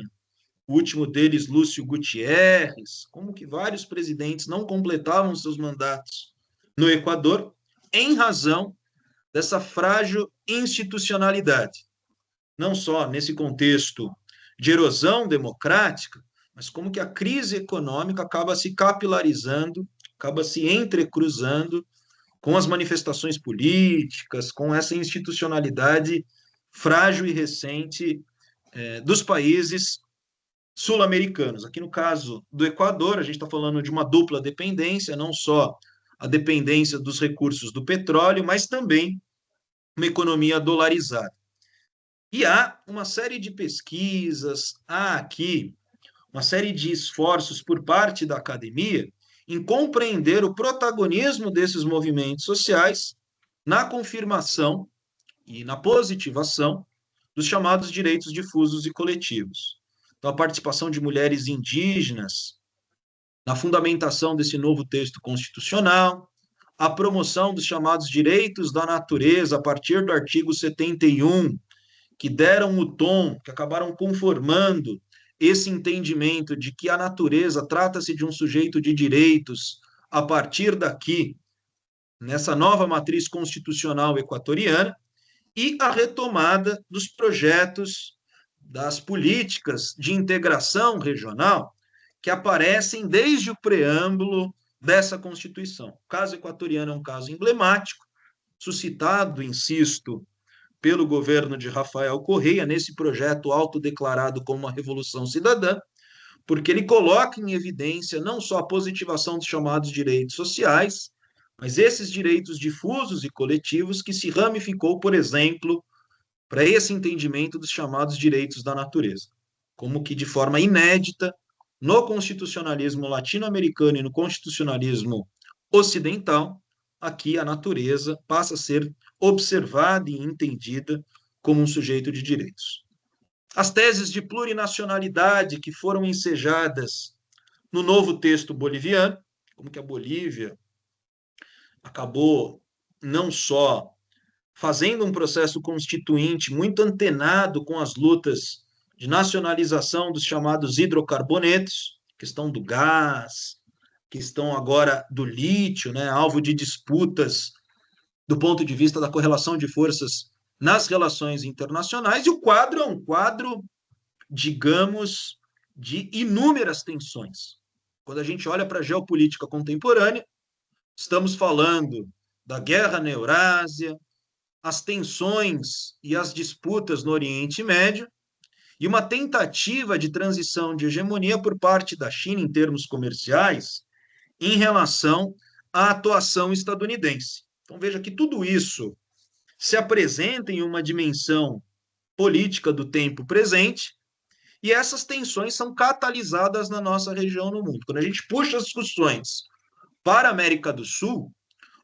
o último deles, Lúcio Gutierrez, como que vários presidentes não completavam seus mandatos no Equador em razão dessa frágil institucionalidade. Não só nesse contexto de erosão democrática, mas como que a crise econômica acaba se capilarizando, acaba se entrecruzando com as manifestações políticas, com essa institucionalidade frágil e recente dos países sul-americanos. Aqui no caso do Equador, a gente está falando de uma dupla dependência, não só a dependência dos recursos do petróleo, mas também uma economia dolarizada. E há uma série de pesquisas, há aqui uma série de esforços por parte da academia em compreender o protagonismo desses movimentos sociais na confirmação e na positivação dos chamados direitos difusos e coletivos. Então, a participação de mulheres indígenas na fundamentação desse novo texto constitucional, a promoção dos chamados direitos da natureza a partir do artigo 71, que deram o tom, que acabaram conformando esse entendimento de que a natureza trata-se de um sujeito de direitos a partir daqui, nessa nova matriz constitucional equatoriana, e a retomada dos projetos das políticas de integração regional que aparecem desde o preâmbulo dessa Constituição. O caso equatoriano é um caso emblemático, suscitado, insisto, pelo governo de Rafael Correia, nesse projeto autodeclarado como uma revolução cidadã, porque ele coloca em evidência não só a positivação dos chamados direitos sociais, mas esses direitos difusos e coletivos que se ramificou, por exemplo, para esse entendimento dos chamados direitos da natureza, como que de forma inédita, no constitucionalismo latino-americano e no constitucionalismo ocidental, aqui a natureza passa a ser observada e entendida como um sujeito de direitos. As teses de plurinacionalidade que foram ensejadas no novo texto boliviano, como que a Bolívia acabou não só fazendo um processo constituinte muito antenado com as lutas de nacionalização dos chamados hidrocarbonetos, questão do gás, questão agora do lítio, né, alvo de disputas do ponto de vista da correlação de forças nas relações internacionais, e o quadro é um quadro, digamos, de inúmeras tensões. Quando a gente olha para a geopolítica contemporânea, estamos falando da guerra na Eurásia, as tensões e as disputas no Oriente Médio, e uma tentativa de transição de hegemonia por parte da China em termos comerciais em relação à atuação estadunidense. Então veja que tudo isso se apresenta em uma dimensão política do tempo presente, e essas tensões são catalisadas na nossa região no mundo. Quando a gente puxa as discussões para a América do Sul,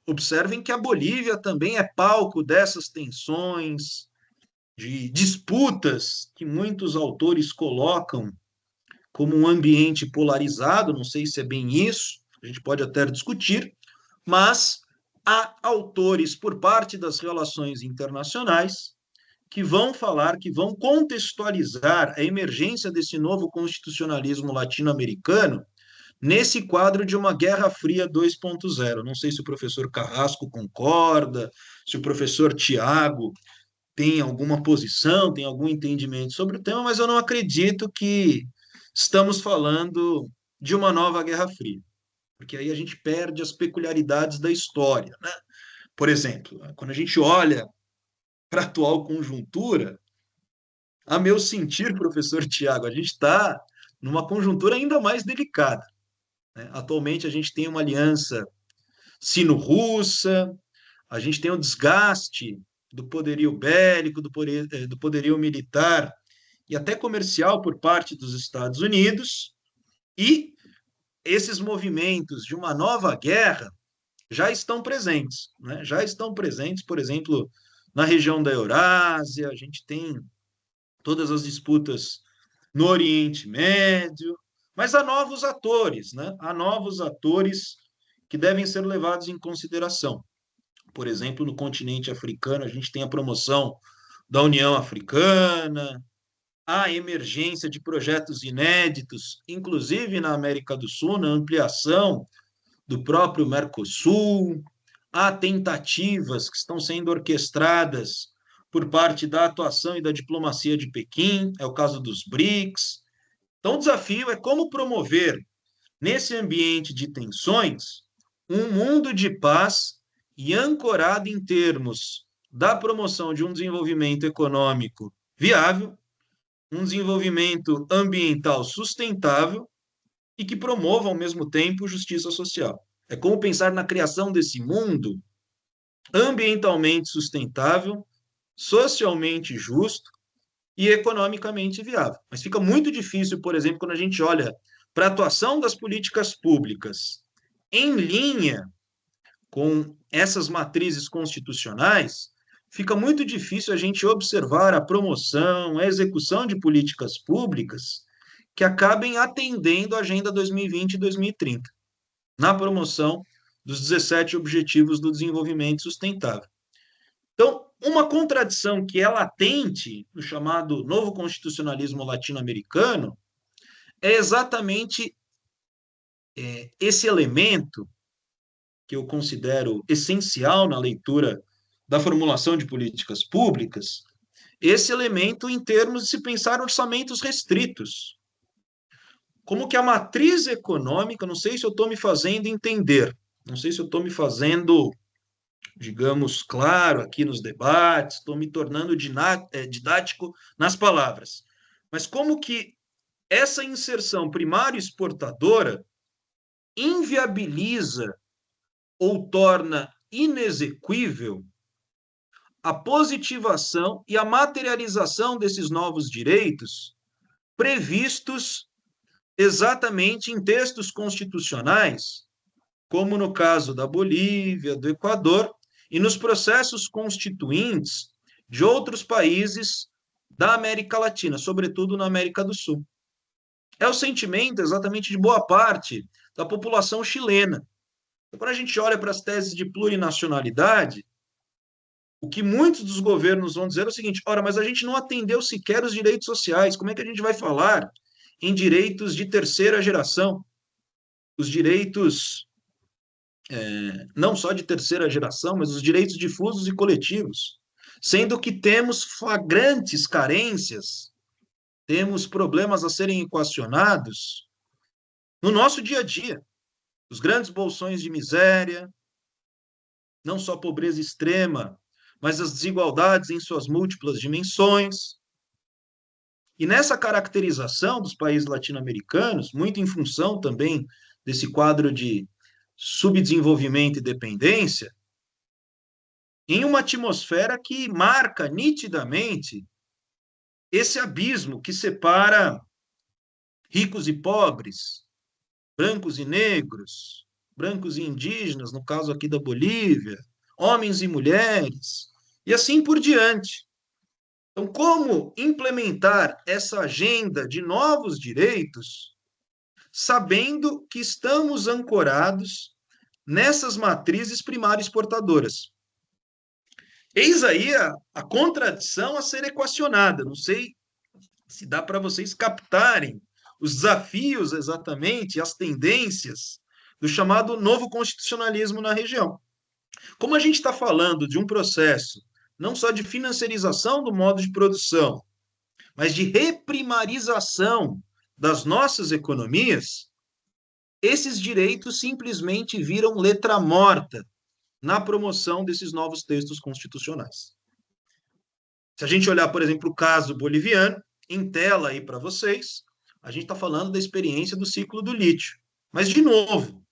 observem que a Bolívia também é palco dessas tensões, de disputas que muitos autores colocam como um ambiente polarizado, não sei se é bem isso, a gente pode até discutir, mas há autores por parte das relações internacionais que vão falar, que vão contextualizar a emergência desse novo constitucionalismo latino-americano nesse quadro de uma Guerra Fria 2.0. Não sei se o professor Carrasco concorda, se o professor Tiago tem alguma posição, tem algum entendimento sobre o tema, mas eu não acredito que estamos falando de uma nova Guerra Fria, porque aí a gente perde as peculiaridades da história, né? Por exemplo, quando a gente olha para a atual conjuntura, a meu sentir, professor Tiago, a gente está numa conjuntura ainda mais delicada, né? Atualmente a gente tem uma aliança sino-russa, a gente tem o desgaste do poderio bélico, do poderio militar e até comercial por parte dos Estados Unidos, e esses movimentos de uma nova guerra já estão presentes, né? Já estão presentes, por exemplo, na região da Eurásia, a gente tem todas as disputas no Oriente Médio, mas há novos atores, né? Há novos atores que devem ser levados em consideração. Por exemplo, no continente africano, a gente tem a promoção da União Africana, a emergência de projetos inéditos, inclusive na América do Sul, na ampliação do próprio Mercosul, há tentativas que estão sendo orquestradas por parte da atuação e da diplomacia de Pequim, é o caso dos BRICS. Então, o desafio é como promover, nesse ambiente de tensões, um mundo de paz e ancorado em termos da promoção de um desenvolvimento econômico viável, um desenvolvimento ambiental sustentável e que promova, ao mesmo tempo, justiça social. É como pensar na criação desse mundo ambientalmente sustentável, socialmente justo e economicamente viável. Mas fica muito difícil, por exemplo, quando a gente olha para a atuação das políticas públicas em linha com essas matrizes constitucionais, fica muito difícil a gente observar a promoção, a execução de políticas públicas que acabem atendendo a Agenda 2020 e 2030, na promoção dos 17 Objetivos do Desenvolvimento Sustentável. Então, uma contradição que é latente no chamado novo constitucionalismo latino-americano é exatamente esse elemento que eu considero essencial na leitura da formulação de políticas públicas, esse elemento em termos de se pensar orçamentos restritos. Como que a matriz econômica, não sei se eu estou me fazendo entender, não sei se eu estou me fazendo, digamos, claro aqui nos debates, estou me tornando didático nas palavras, mas como que essa inserção primária exportadora inviabiliza ou torna inexequível a positivação e a materialização desses novos direitos previstos exatamente em textos constitucionais, como no caso da Bolívia, do Equador, e nos processos constituintes de outros países da América Latina, sobretudo na América do Sul. É o sentimento exatamente de boa parte da população chilena. Então, quando a gente olha para as teses de plurinacionalidade, o que muitos dos governos vão dizer é o seguinte: ora, mas a gente não atendeu sequer os direitos sociais, como é que a gente vai falar em direitos de terceira geração? Os direitos, não só de terceira geração, mas os direitos difusos e coletivos, sendo que temos flagrantes carências, temos problemas a serem equacionados no nosso dia a dia. Os grandes bolsões de miséria, não só pobreza extrema, mas as desigualdades em suas múltiplas dimensões. E nessa caracterização dos países latino-americanos, muito em função também desse quadro de subdesenvolvimento e dependência, em uma atmosfera que marca nitidamente esse abismo que separa ricos e pobres, brancos e negros, brancos e indígenas, no caso aqui da Bolívia, homens e mulheres, e assim por diante. Então, como implementar essa agenda de novos direitos, sabendo que estamos ancorados nessas matrizes primárias exportadoras? Eis aí a contradição a ser equacionada. Não sei se dá para vocês captarem os desafios exatamente, as tendências do chamado novo constitucionalismo na região. Como a gente está falando de um processo não só de financiarização do modo de produção, mas de reprimarização das nossas economias, esses direitos simplesmente viram letra morta na promoção desses novos textos constitucionais. Se a gente olhar, por exemplo, o caso boliviano, em tela aí para vocês, a gente está falando da experiência do ciclo do lítio. Mas, de novo,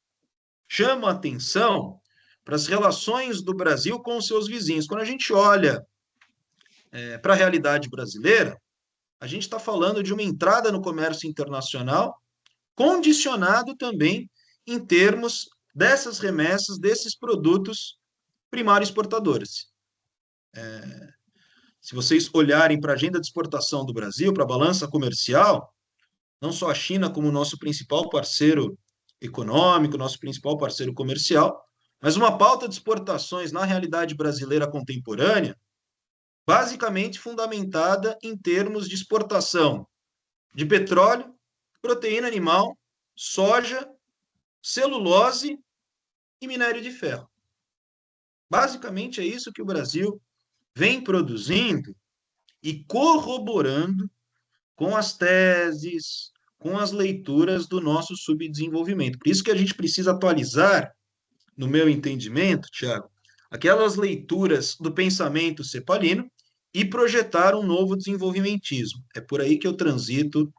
chama a atenção para as relações do Brasil com os seus vizinhos. Quando a gente olha para a realidade brasileira, a gente está falando de uma entrada no comércio internacional condicionado também em termos dessas remessas, desses produtos primários exportadores. se vocês olharem para a agenda de exportação do Brasil, para a balança comercial, não só a China como nosso principal parceiro econômico, nosso principal parceiro comercial, mas uma pauta de exportações na realidade brasileira contemporânea, basicamente fundamentada em termos de exportação de petróleo, proteína animal, soja, celulose e minério de ferro. Basicamente é isso que o Brasil vem produzindo e corroborando com as teses, com as leituras do nosso subdesenvolvimento. Por isso que a gente precisa atualizar, no meu entendimento, Tiago, aquelas leituras do pensamento cepalino e projetar um novo desenvolvimentismo. É por aí que eu transito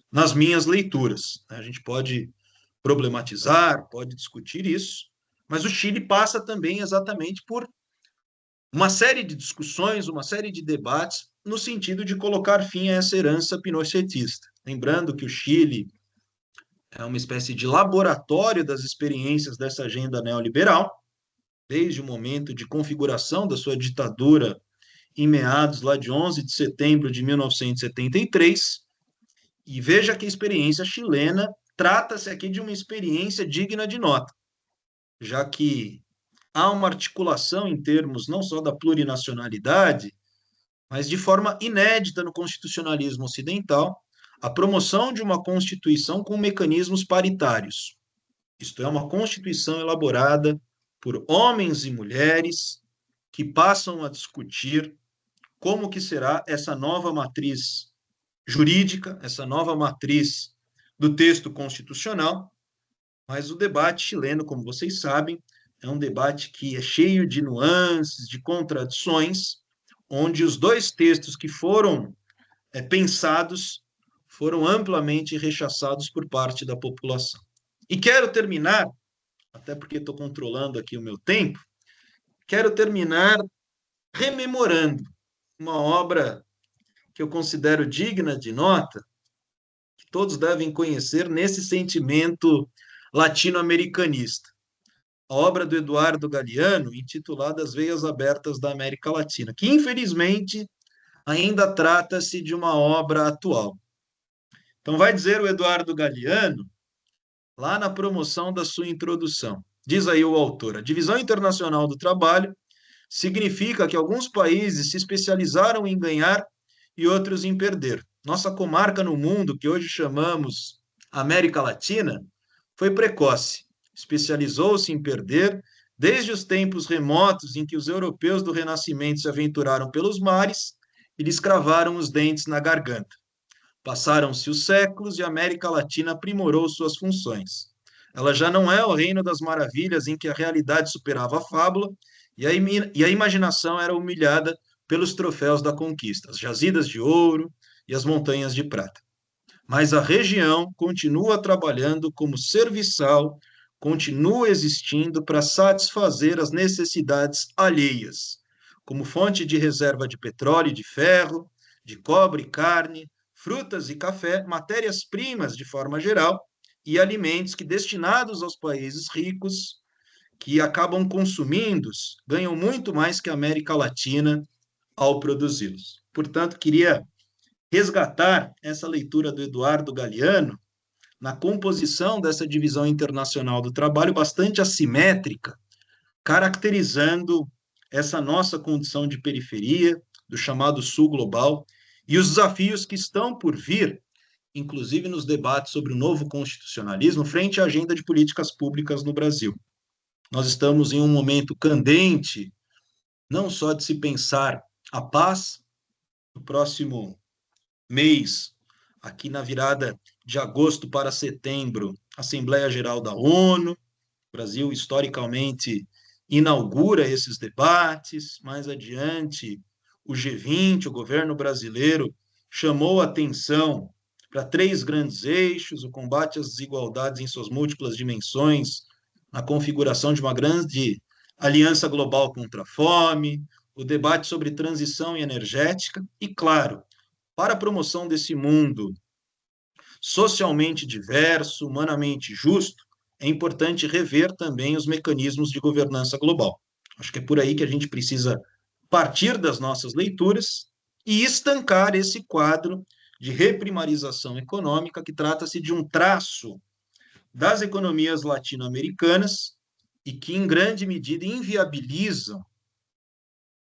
nas minhas leituras. A gente pode problematizar, pode discutir isso, mas o Chile passa também exatamente por uma série de discussões, uma série de debates no sentido de colocar fim a essa herança pinochetista. Lembrando que o Chile é uma espécie de laboratório das experiências dessa agenda neoliberal, desde o momento de configuração da sua ditadura em meados lá de 11 de setembro de 1973. E veja que a experiência chilena trata-se aqui de uma experiência digna de nota, já que há uma articulação em termos não só da plurinacionalidade, mas de forma inédita no constitucionalismo ocidental, a promoção de uma constituição com mecanismos paritários. Isto é, uma constituição elaborada por homens e mulheres que passam a discutir como que será essa nova matriz jurídica, essa nova matriz do texto constitucional, mas o debate chileno, como vocês sabem, é um debate que é cheio de nuances, de contradições, onde os dois textos que foram pensados foram amplamente rechaçados por parte da população. E quero terminar, até porque estou controlando aqui o meu tempo, quero terminar rememorando uma obra que eu considero digna de nota, que todos devem conhecer nesse sentimento latino-americanista. A obra do Eduardo Galeano, intitulada As Veias Abertas da América Latina, que infelizmente ainda trata-se de uma obra atual. Então, vai dizer o Eduardo Galeano, lá na promoção da sua introdução. Diz aí o autor: a divisão internacional do trabalho significa que alguns países se especializaram em ganhar e outros em perder. Nossa comarca no mundo, que hoje chamamos América Latina, foi precoce. Especializou-se em perder desde os tempos remotos em que os europeus do Renascimento se aventuraram pelos mares e lhes cravaram os dentes na garganta. Passaram-se os séculos e a América Latina aprimorou suas funções. Ela já não é o reino das maravilhas em que a realidade superava a fábula e a imaginação era humilhada pelos troféus da conquista, as jazidas de ouro e as montanhas de prata. Mas a região continua trabalhando como serviçal, continua existindo para satisfazer as necessidades alheias, como fonte de reserva de petróleo e de ferro, de cobre e carne, frutas e café, matérias-primas de forma geral e alimentos que, destinados aos países ricos, que acabam consumindo-os, ganham muito mais que a América Latina ao produzi-los. Portanto, queria resgatar essa leitura do Eduardo Galeano na composição dessa divisão internacional do trabalho bastante assimétrica, caracterizando essa nossa condição de periferia, do chamado Sul Global, e os desafios que estão por vir, inclusive nos debates sobre o novo constitucionalismo, frente à agenda de políticas públicas no Brasil. Nós estamos em um momento candente, não só de se pensar a paz. No próximo mês, aqui na virada de agosto para setembro, Assembleia Geral da ONU. O Brasil, historicamente, inaugura esses debates. Mais adiante, o G20, o governo brasileiro, chamou atenção para três grandes eixos: o combate às desigualdades em suas múltiplas dimensões, a configuração de uma grande aliança global contra a fome, o debate sobre transição energética e, claro, para a promoção desse mundo socialmente diverso, humanamente justo, é importante rever também os mecanismos de governança global. Acho que é por aí que a gente precisa partir das nossas leituras e estancar esse quadro de reprimarização econômica, que trata-se de um traço das economias latino-americanas e que, em grande medida, inviabilizam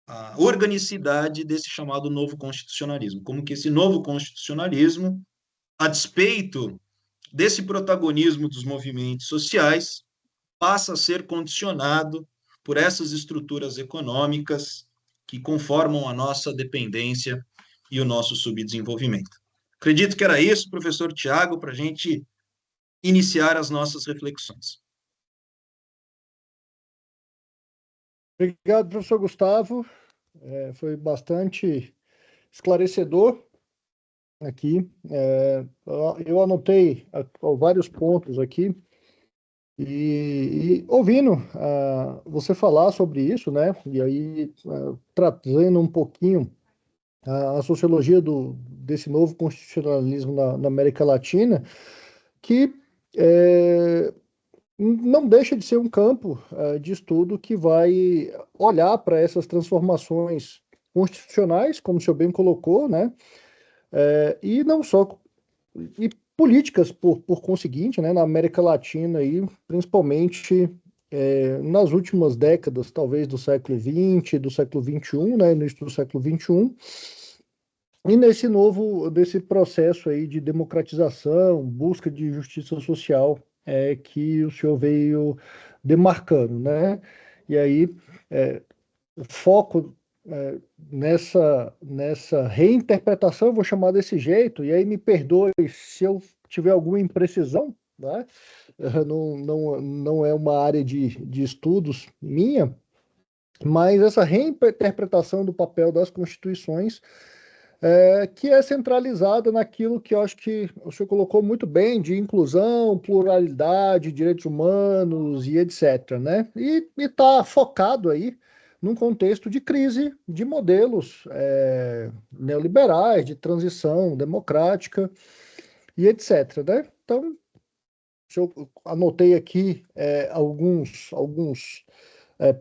a organicidade desse chamado novo constitucionalismo. Como que esse novo constitucionalismo, a despeito desse protagonismo dos movimentos sociais, passa a ser condicionado por essas estruturas econômicas que conformam a nossa dependência e o nosso subdesenvolvimento. Acredito que era isso, professor Tiago, para a gente iniciar as nossas reflexões. Obrigado, professor Gustavo. Foi bastante esclarecedor aqui. Eu anotei vários pontos aqui e ouvindo você falar sobre isso, né? E aí trazendo um pouquinho a sociologia desse novo constitucionalismo na América Latina, que é, não deixa de ser um campo de estudo que vai olhar para essas transformações constitucionais, como o senhor bem colocou, né? E não só, e políticas por conseguinte, né? Na América Latina, aí, principalmente nas últimas décadas, talvez do século XX, do século XXI, né? No início do século XXI, e desse processo aí de democratização, busca de justiça social, que o senhor veio demarcando, né? E aí, é, foco nessa reinterpretação, eu vou chamar desse jeito, e aí me perdoe se eu tiver alguma imprecisão, né? Não é uma área de estudos minha, mas essa reinterpretação do papel das constituições que é centralizada naquilo que eu acho que o senhor colocou muito bem, de inclusão, pluralidade, direitos humanos e etc., né? E está focado aí num contexto de crise de modelos neoliberais, de transição democrática e etc., né? Então, eu anotei aqui alguns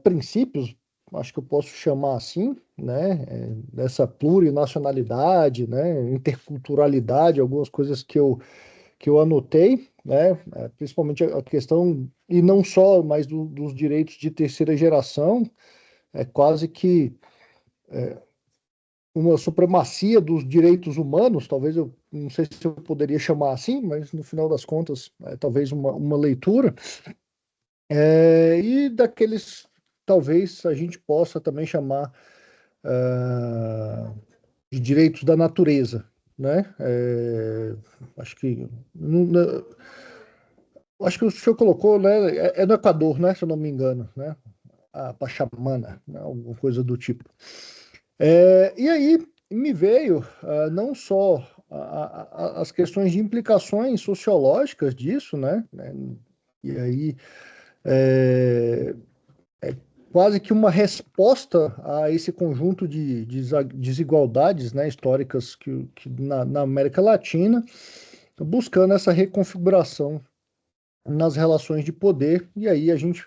princípios, acho que eu posso chamar assim, né, dessa plurinacionalidade, né, interculturalidade, algumas coisas que eu anotei, né, principalmente a questão, e não só, mas dos direitos de terceira geração, é quase que uma supremacia dos direitos humanos, talvez eu não sei se eu poderia chamar assim, mas no final das contas, talvez uma leitura, e daqueles, talvez a gente possa também chamar de direitos da natureza, né? Acho que acho que o senhor colocou, né? É no Equador, né? Se eu não me engano, né? A Pachamama, né? Alguma coisa do tipo. E aí me veio não só as questões de implicações sociológicas disso, né? E aí é, quase que uma resposta a esse conjunto de desigualdades, né, históricas que na América Latina, buscando essa reconfiguração nas relações de poder, e aí a gente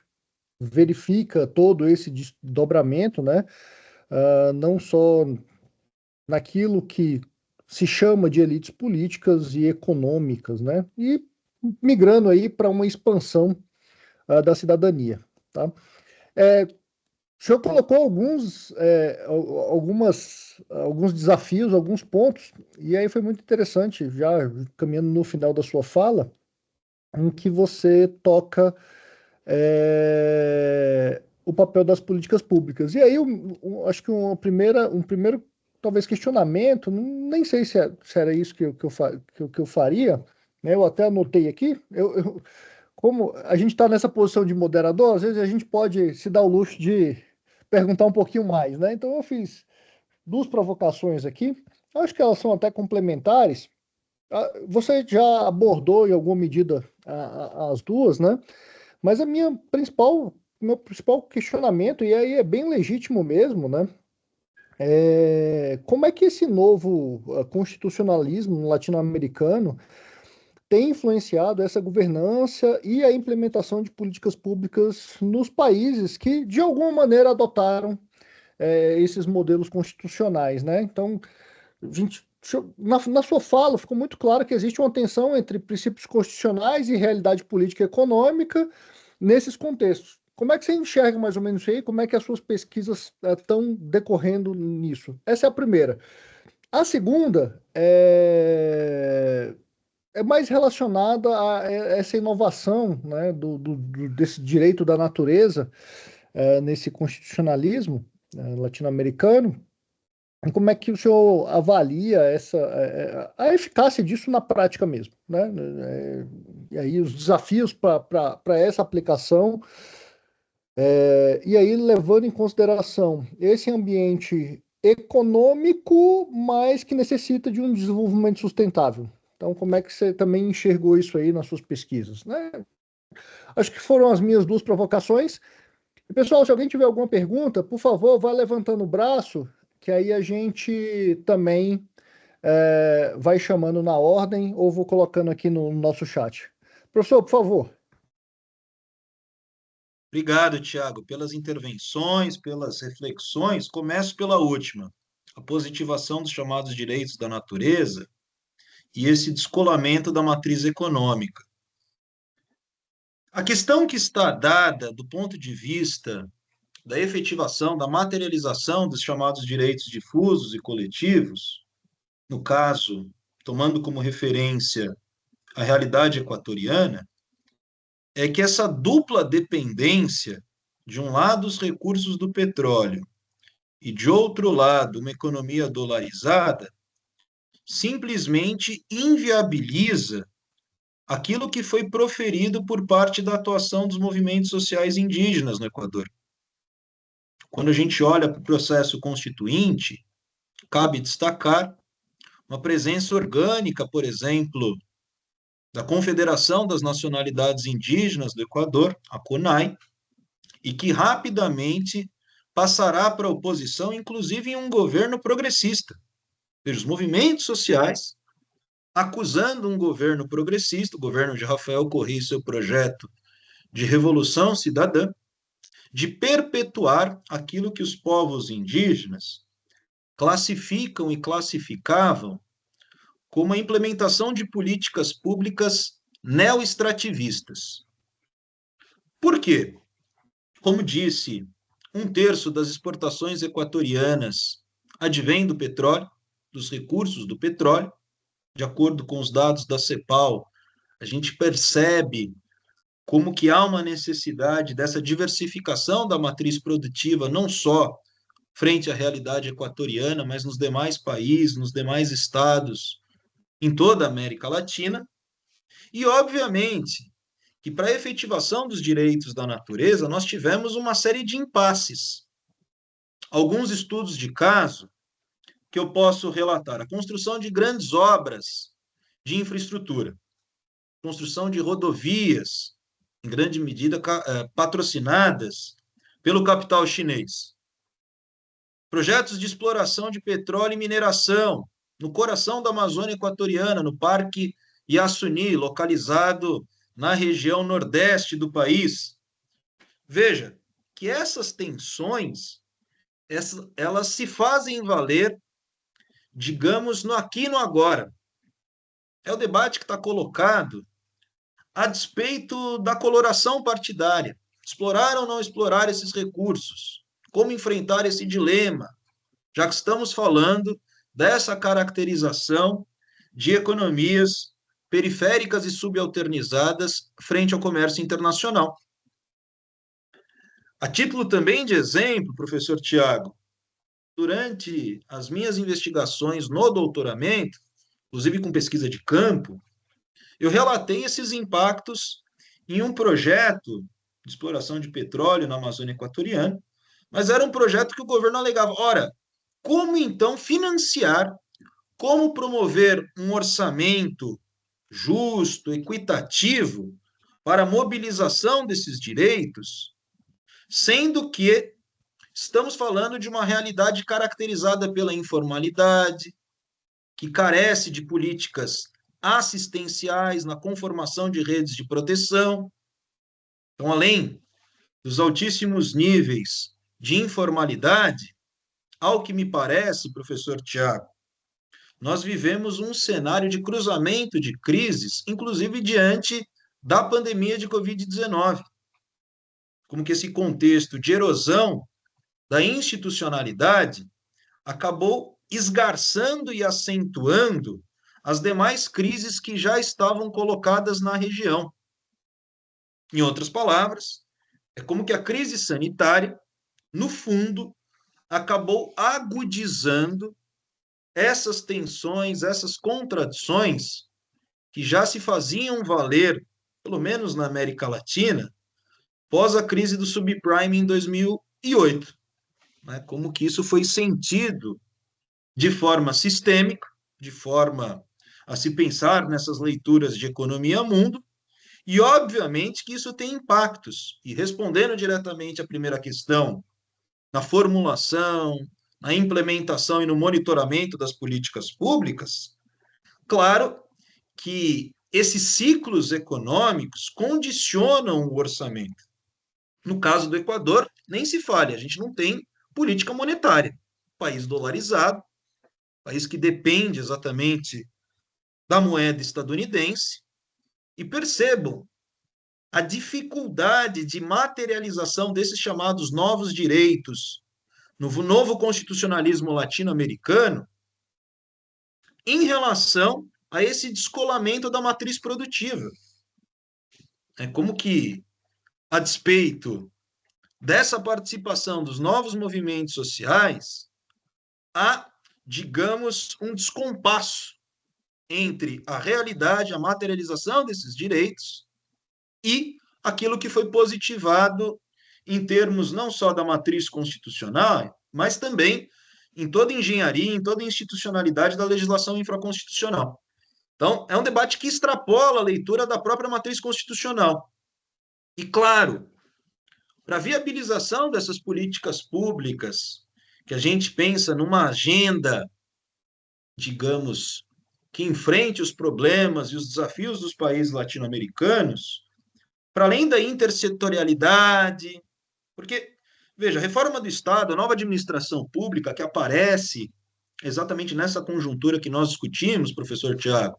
verifica todo esse desdobramento, né, não só naquilo que se chama de elites políticas e econômicas, né, e migrando aí para uma expansão da cidadania, tá? O senhor colocou alguns desafios, alguns pontos, e aí foi muito interessante, já caminhando no final da sua fala, em que você toca o papel das políticas públicas. E aí, acho que um primeiro, talvez, questionamento, nem sei se era isso que eu faria, né? Eu até anotei aqui, como a gente está nessa posição de moderador, às vezes a gente pode se dar o luxo de perguntar um pouquinho mais, né? Então eu fiz duas provocações aqui, acho que elas são até complementares. Você já abordou em alguma medida as duas, né? Mas meu principal questionamento, e aí é bem legítimo mesmo, né? Como é que esse novo constitucionalismo latino-americano tem influenciado essa governança e a implementação de políticas públicas nos países que, de alguma maneira, adotaram esses modelos constitucionais, né? Então, na sua fala ficou muito claro que existe uma tensão entre princípios constitucionais e realidade política e econômica nesses contextos. Como é que você enxerga mais ou menos isso aí? Como é que as suas pesquisas estão decorrendo nisso? Essa é a primeira. A segunda é mais relacionada a essa inovação, né, desse direito da natureza nesse constitucionalismo latino-americano. E como é que o senhor avalia a eficácia disso na prática mesmo, né? E aí os desafios para essa aplicação, e aí levando em consideração esse ambiente econômico, mas que necessita de um desenvolvimento sustentável. Então, como é que você também enxergou isso aí nas suas pesquisas, né? Acho que foram as minhas duas provocações. E, pessoal, se alguém tiver alguma pergunta, por favor, vá levantando o braço, que aí a gente também vai chamando na ordem ou vou colocando aqui no nosso chat. Professor, por favor. Obrigado, Tiago, pelas intervenções, pelas reflexões. Começo pela última, a positivação dos chamados direitos da natureza e esse descolamento da matriz econômica. A questão que está dada do ponto de vista da efetivação, da materialização dos chamados direitos difusos e coletivos, no caso, tomando como referência a realidade equatoriana, é que essa dupla dependência, de um lado, os recursos do petróleo, e de outro lado, uma economia dolarizada, simplesmente inviabiliza aquilo que foi proferido por parte da atuação dos movimentos sociais indígenas no Equador. Quando a gente olha para o processo constituinte, cabe destacar uma presença orgânica, por exemplo, da Confederação das Nacionalidades Indígenas do Equador, a CONAI, e que rapidamente passará para a oposição, inclusive em um governo progressista. Veja, os movimentos sociais acusando um governo progressista, o governo de Rafael Correa e seu projeto de revolução cidadã, de perpetuar aquilo que os povos indígenas classificam e classificavam como a implementação de políticas públicas neoextrativistas. Por quê? Como disse, um terço das exportações equatorianas advém do petróleo, dos recursos do petróleo. De acordo com os dados da CEPAL, a gente percebe como que há uma necessidade dessa diversificação da matriz produtiva, não só frente à realidade equatoriana, mas nos demais países, nos demais estados, em toda a América Latina. E, obviamente, que para a efetivação dos direitos da natureza, nós tivemos uma série de impasses. Alguns estudos de caso que eu posso relatar: a construção de grandes obras de infraestrutura, construção de rodovias, em grande medida patrocinadas pelo capital chinês. Projetos de exploração de petróleo e mineração no coração da Amazônia Equatoriana, no Parque Yasuni, localizado na região nordeste do país. Veja que essas tensões, elas se fazem valer, digamos, no aqui e no agora. É o debate que está colocado a despeito da coloração partidária. Explorar ou não explorar esses recursos? Como enfrentar esse dilema? Já que estamos falando dessa caracterização de economias periféricas e subalternizadas frente ao comércio internacional. A título também de exemplo, professor Tiago, durante as minhas investigações no doutoramento, inclusive com pesquisa de campo, eu relatei esses impactos em um projeto de exploração de petróleo na Amazônia Equatoriana, mas era um projeto que o governo alegava: ora, como então financiar, como promover um orçamento justo, equitativo, para a mobilização desses direitos, sendo que estamos falando de uma realidade caracterizada pela informalidade, que carece de políticas assistenciais na conformação de redes de proteção. Então, além dos altíssimos níveis de informalidade, ao que me parece, professor Tiago, nós vivemos um cenário de cruzamento de crises, inclusive diante da pandemia de Covid-19. Como que esse contexto de erosão da institucionalidade acabou esgarçando e acentuando as demais crises que já estavam colocadas na região. Em outras palavras, é como que a crise sanitária, no fundo, acabou agudizando essas tensões, essas contradições que já se faziam valer, pelo menos na América Latina, pós a crise do subprime em 2008. Né? Como que isso foi sentido de forma sistêmica, de forma a se pensar nessas leituras de economia mundo, e obviamente que isso tem impactos. E respondendo diretamente à primeira questão, na formulação, na implementação e no monitoramento das políticas públicas, claro que esses ciclos econômicos condicionam o orçamento. No caso do Equador, nem se fale, a gente não tem política monetária. País dolarizado, país que depende exatamente da moeda estadunidense, e percebam a dificuldade de materialização desses chamados novos direitos no novo constitucionalismo latino-americano em relação a esse descolamento da matriz produtiva. É como que, a despeito dessa participação dos novos movimentos sociais, há, digamos, um descompasso entre a realidade, a materialização desses direitos e aquilo que foi positivado em termos não só da matriz constitucional, mas também em toda engenharia, em toda institucionalidade da legislação infraconstitucional. Então, é um debate que extrapola a leitura da própria matriz constitucional. E, claro, para a viabilização dessas políticas públicas, que a gente pensa numa agenda, digamos, que enfrente os problemas e os desafios dos países latino-americanos, para além da intersetorialidade, porque, veja, a reforma do Estado, a nova administração pública que aparece exatamente nessa conjuntura que nós discutimos, professor Tiago.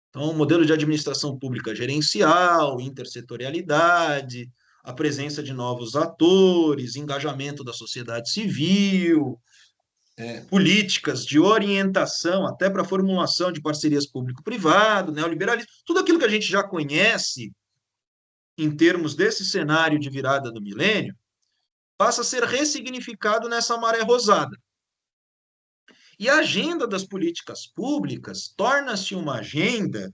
Então, o modelo de administração pública gerencial, intersetorialidade, a presença de novos atores, engajamento da sociedade civil, políticas de orientação até para a formulação de parcerias público-privado, neoliberalismo, tudo aquilo que a gente já conhece em termos desse cenário de virada do milênio, passa a ser ressignificado nessa maré rosada. E a agenda das políticas públicas torna-se uma agenda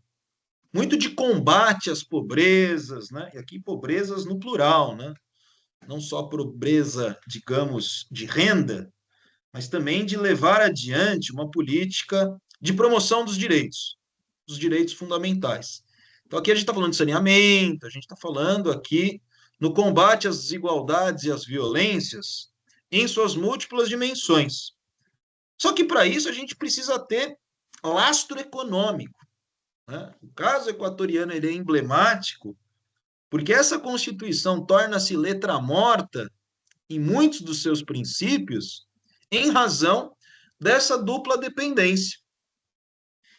muito de combate às pobrezas, né? E aqui pobrezas no plural, né? Não só pobreza, digamos, de renda, mas também de levar adiante uma política de promoção dos direitos fundamentais. Então, aqui a gente está falando de saneamento, a gente está falando aqui no combate às desigualdades e às violências em suas múltiplas dimensões. Só que para isso a gente precisa ter lastro econômico. Né? O caso equatoriano ele é emblemático porque essa Constituição torna-se letra morta em muitos dos seus princípios em razão dessa dupla dependência.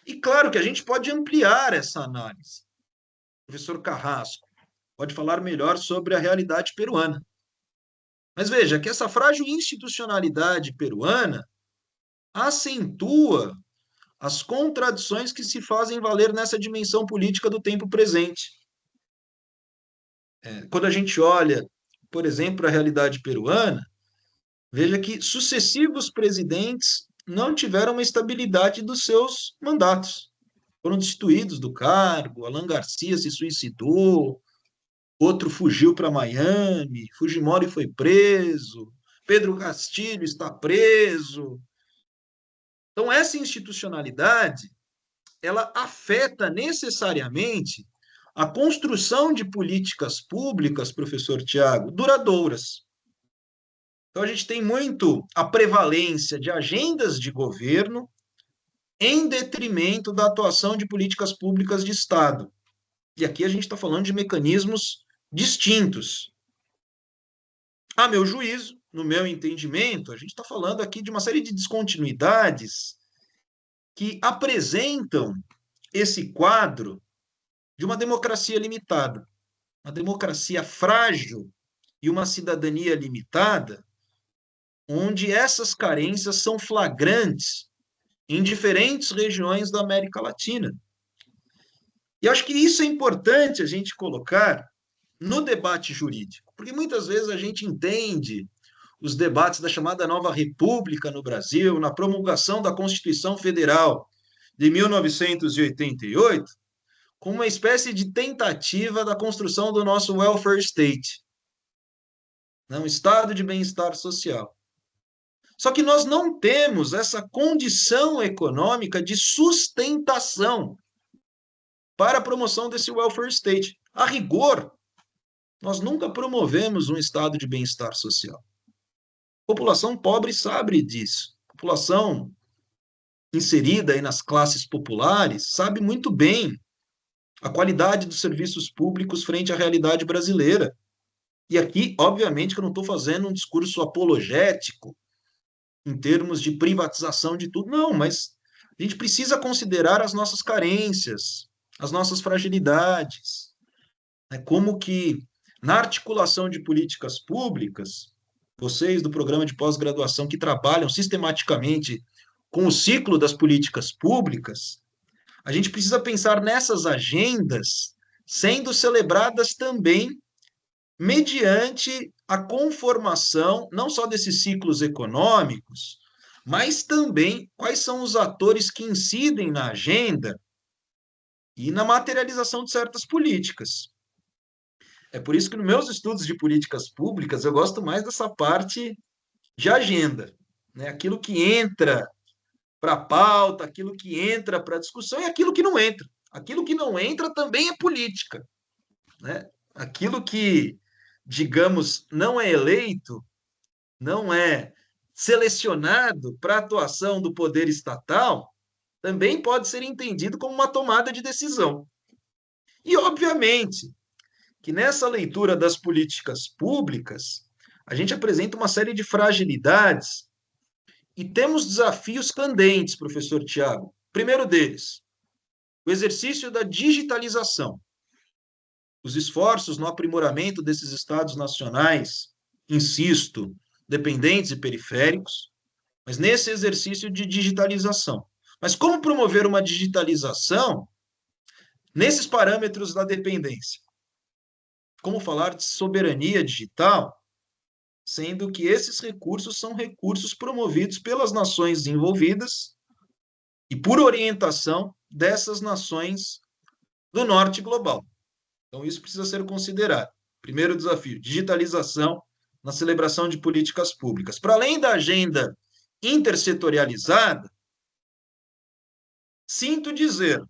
E claro que a gente pode ampliar essa análise. O professor Carrasco pode falar melhor sobre a realidade peruana. Mas veja que essa frágil institucionalidade peruana acentua as contradições que se fazem valer nessa dimensão política do tempo presente. Quando a gente olha, por exemplo, a realidade peruana, veja que sucessivos presidentes não tiveram uma estabilidade dos seus mandatos. Foram destituídos do cargo, Alan Garcia se suicidou, outro fugiu para Miami, Fujimori foi preso, Pedro Castilho está preso. Então, essa institucionalidade, ela afeta necessariamente a construção de políticas públicas, professor Tiago, duradouras. Então, a gente tem muito a prevalência de agendas de governo em detrimento da atuação de políticas públicas de Estado. E aqui a gente está falando de mecanismos distintos. A meu juízo, no meu entendimento, a gente está falando aqui de uma série de descontinuidades que apresentam esse quadro de uma democracia limitada, uma democracia frágil e uma cidadania limitada, onde essas carências são flagrantes em diferentes regiões da América Latina. E acho que isso é importante a gente colocar no debate jurídico, porque muitas vezes a gente entende os debates da chamada Nova República no Brasil, na promulgação da Constituição Federal de 1988, como uma espécie de tentativa da construção do nosso welfare state, né? Um estado de bem-estar social. Só que nós não temos essa condição econômica de sustentação para a promoção desse welfare state. A rigor, nós nunca promovemos um estado de bem-estar social. A população pobre sabe disso. A população inserida aí nas classes populares sabe muito bem a qualidade dos serviços públicos frente à realidade brasileira. E aqui, obviamente, que eu não estou fazendo um discurso apologético em termos de privatização de tudo, não, mas a gente precisa considerar as nossas carências, as nossas fragilidades, né? Como que na articulação de políticas públicas, vocês do programa de pós-graduação que trabalham sistematicamente com o ciclo das políticas públicas, a gente precisa pensar nessas agendas sendo celebradas também mediante a conformação não só desses ciclos econômicos, mas também quais são os atores que incidem na agenda e na materialização de certas políticas. É por isso que nos meus estudos de políticas públicas eu gosto mais dessa parte de agenda, né? Aquilo que entra para a pauta, aquilo que entra para a discussão e aquilo que não entra. Aquilo que não entra também é política, né? Aquilo que, digamos, não é eleito, não é selecionado para a atuação do poder estatal, também pode ser entendido como uma tomada de decisão. E, obviamente, que nessa leitura das políticas públicas, a gente apresenta uma série de fragilidades e temos desafios candentes, professor Tiago. Primeiro deles, o exercício da digitalização. Os esforços no aprimoramento desses estados nacionais, insisto, dependentes e periféricos, mas nesse exercício de digitalização. Mas como promover uma digitalização nesses parâmetros da dependência? Como falar de soberania digital, sendo que esses recursos são recursos promovidos pelas nações desenvolvidas e por orientação dessas nações do norte global. Então, isso precisa ser considerado. Primeiro desafio, digitalização na celebração de políticas públicas. Para além da agenda intersetorializada, sinto dizer,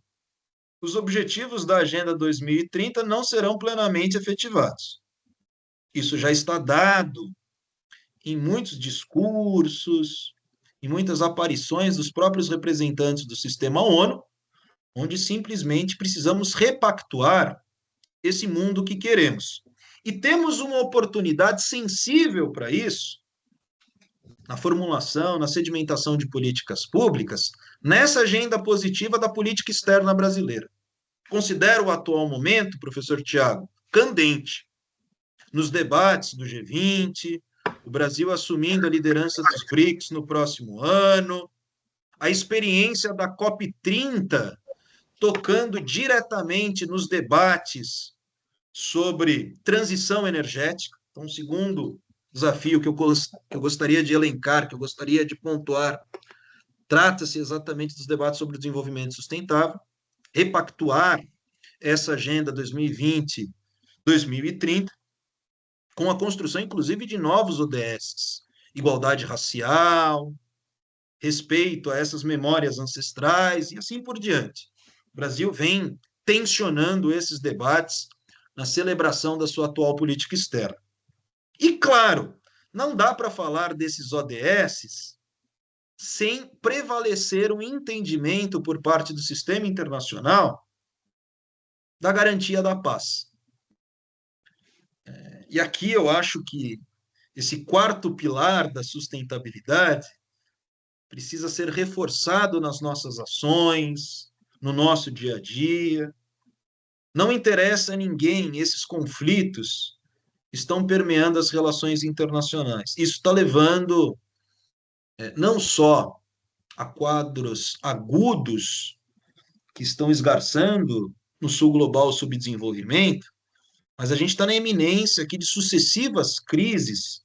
os objetivos da Agenda 2030 não serão plenamente efetivados. Isso já está dado em muitos discursos, em muitas aparições dos próprios representantes do sistema ONU, onde simplesmente precisamos repactuar esse mundo que queremos. E temos uma oportunidade sensível para isso, na formulação, na sedimentação de políticas públicas, nessa agenda positiva da política externa brasileira. Considero o atual momento, professor Tiago, candente. Nos debates do G20, o Brasil assumindo a liderança dos BRICS no próximo ano, a experiência da COP30 tocando diretamente nos debates sobre transição energética. Então, o segundo desafio que eu gostaria de elencar, que eu gostaria de pontuar, trata-se exatamente dos debates sobre o desenvolvimento sustentável, repactuar essa agenda 2020-2030, com a construção, inclusive, de novos ODS, igualdade racial, respeito a essas memórias ancestrais e assim por diante. O Brasil vem tensionando esses debates na celebração da sua atual política externa. E, claro, não dá para falar desses ODS sem prevalecer um entendimento por parte do sistema internacional da garantia da paz. E aqui eu acho que esse quarto pilar da sustentabilidade precisa ser reforçado nas nossas ações, no nosso dia a dia. Não interessa a ninguém esses conflitos que estão permeando as relações internacionais. Isso está levando não só a quadros agudos que estão esgarçando no sul global o subdesenvolvimento, mas a gente está na iminência aqui de sucessivas crises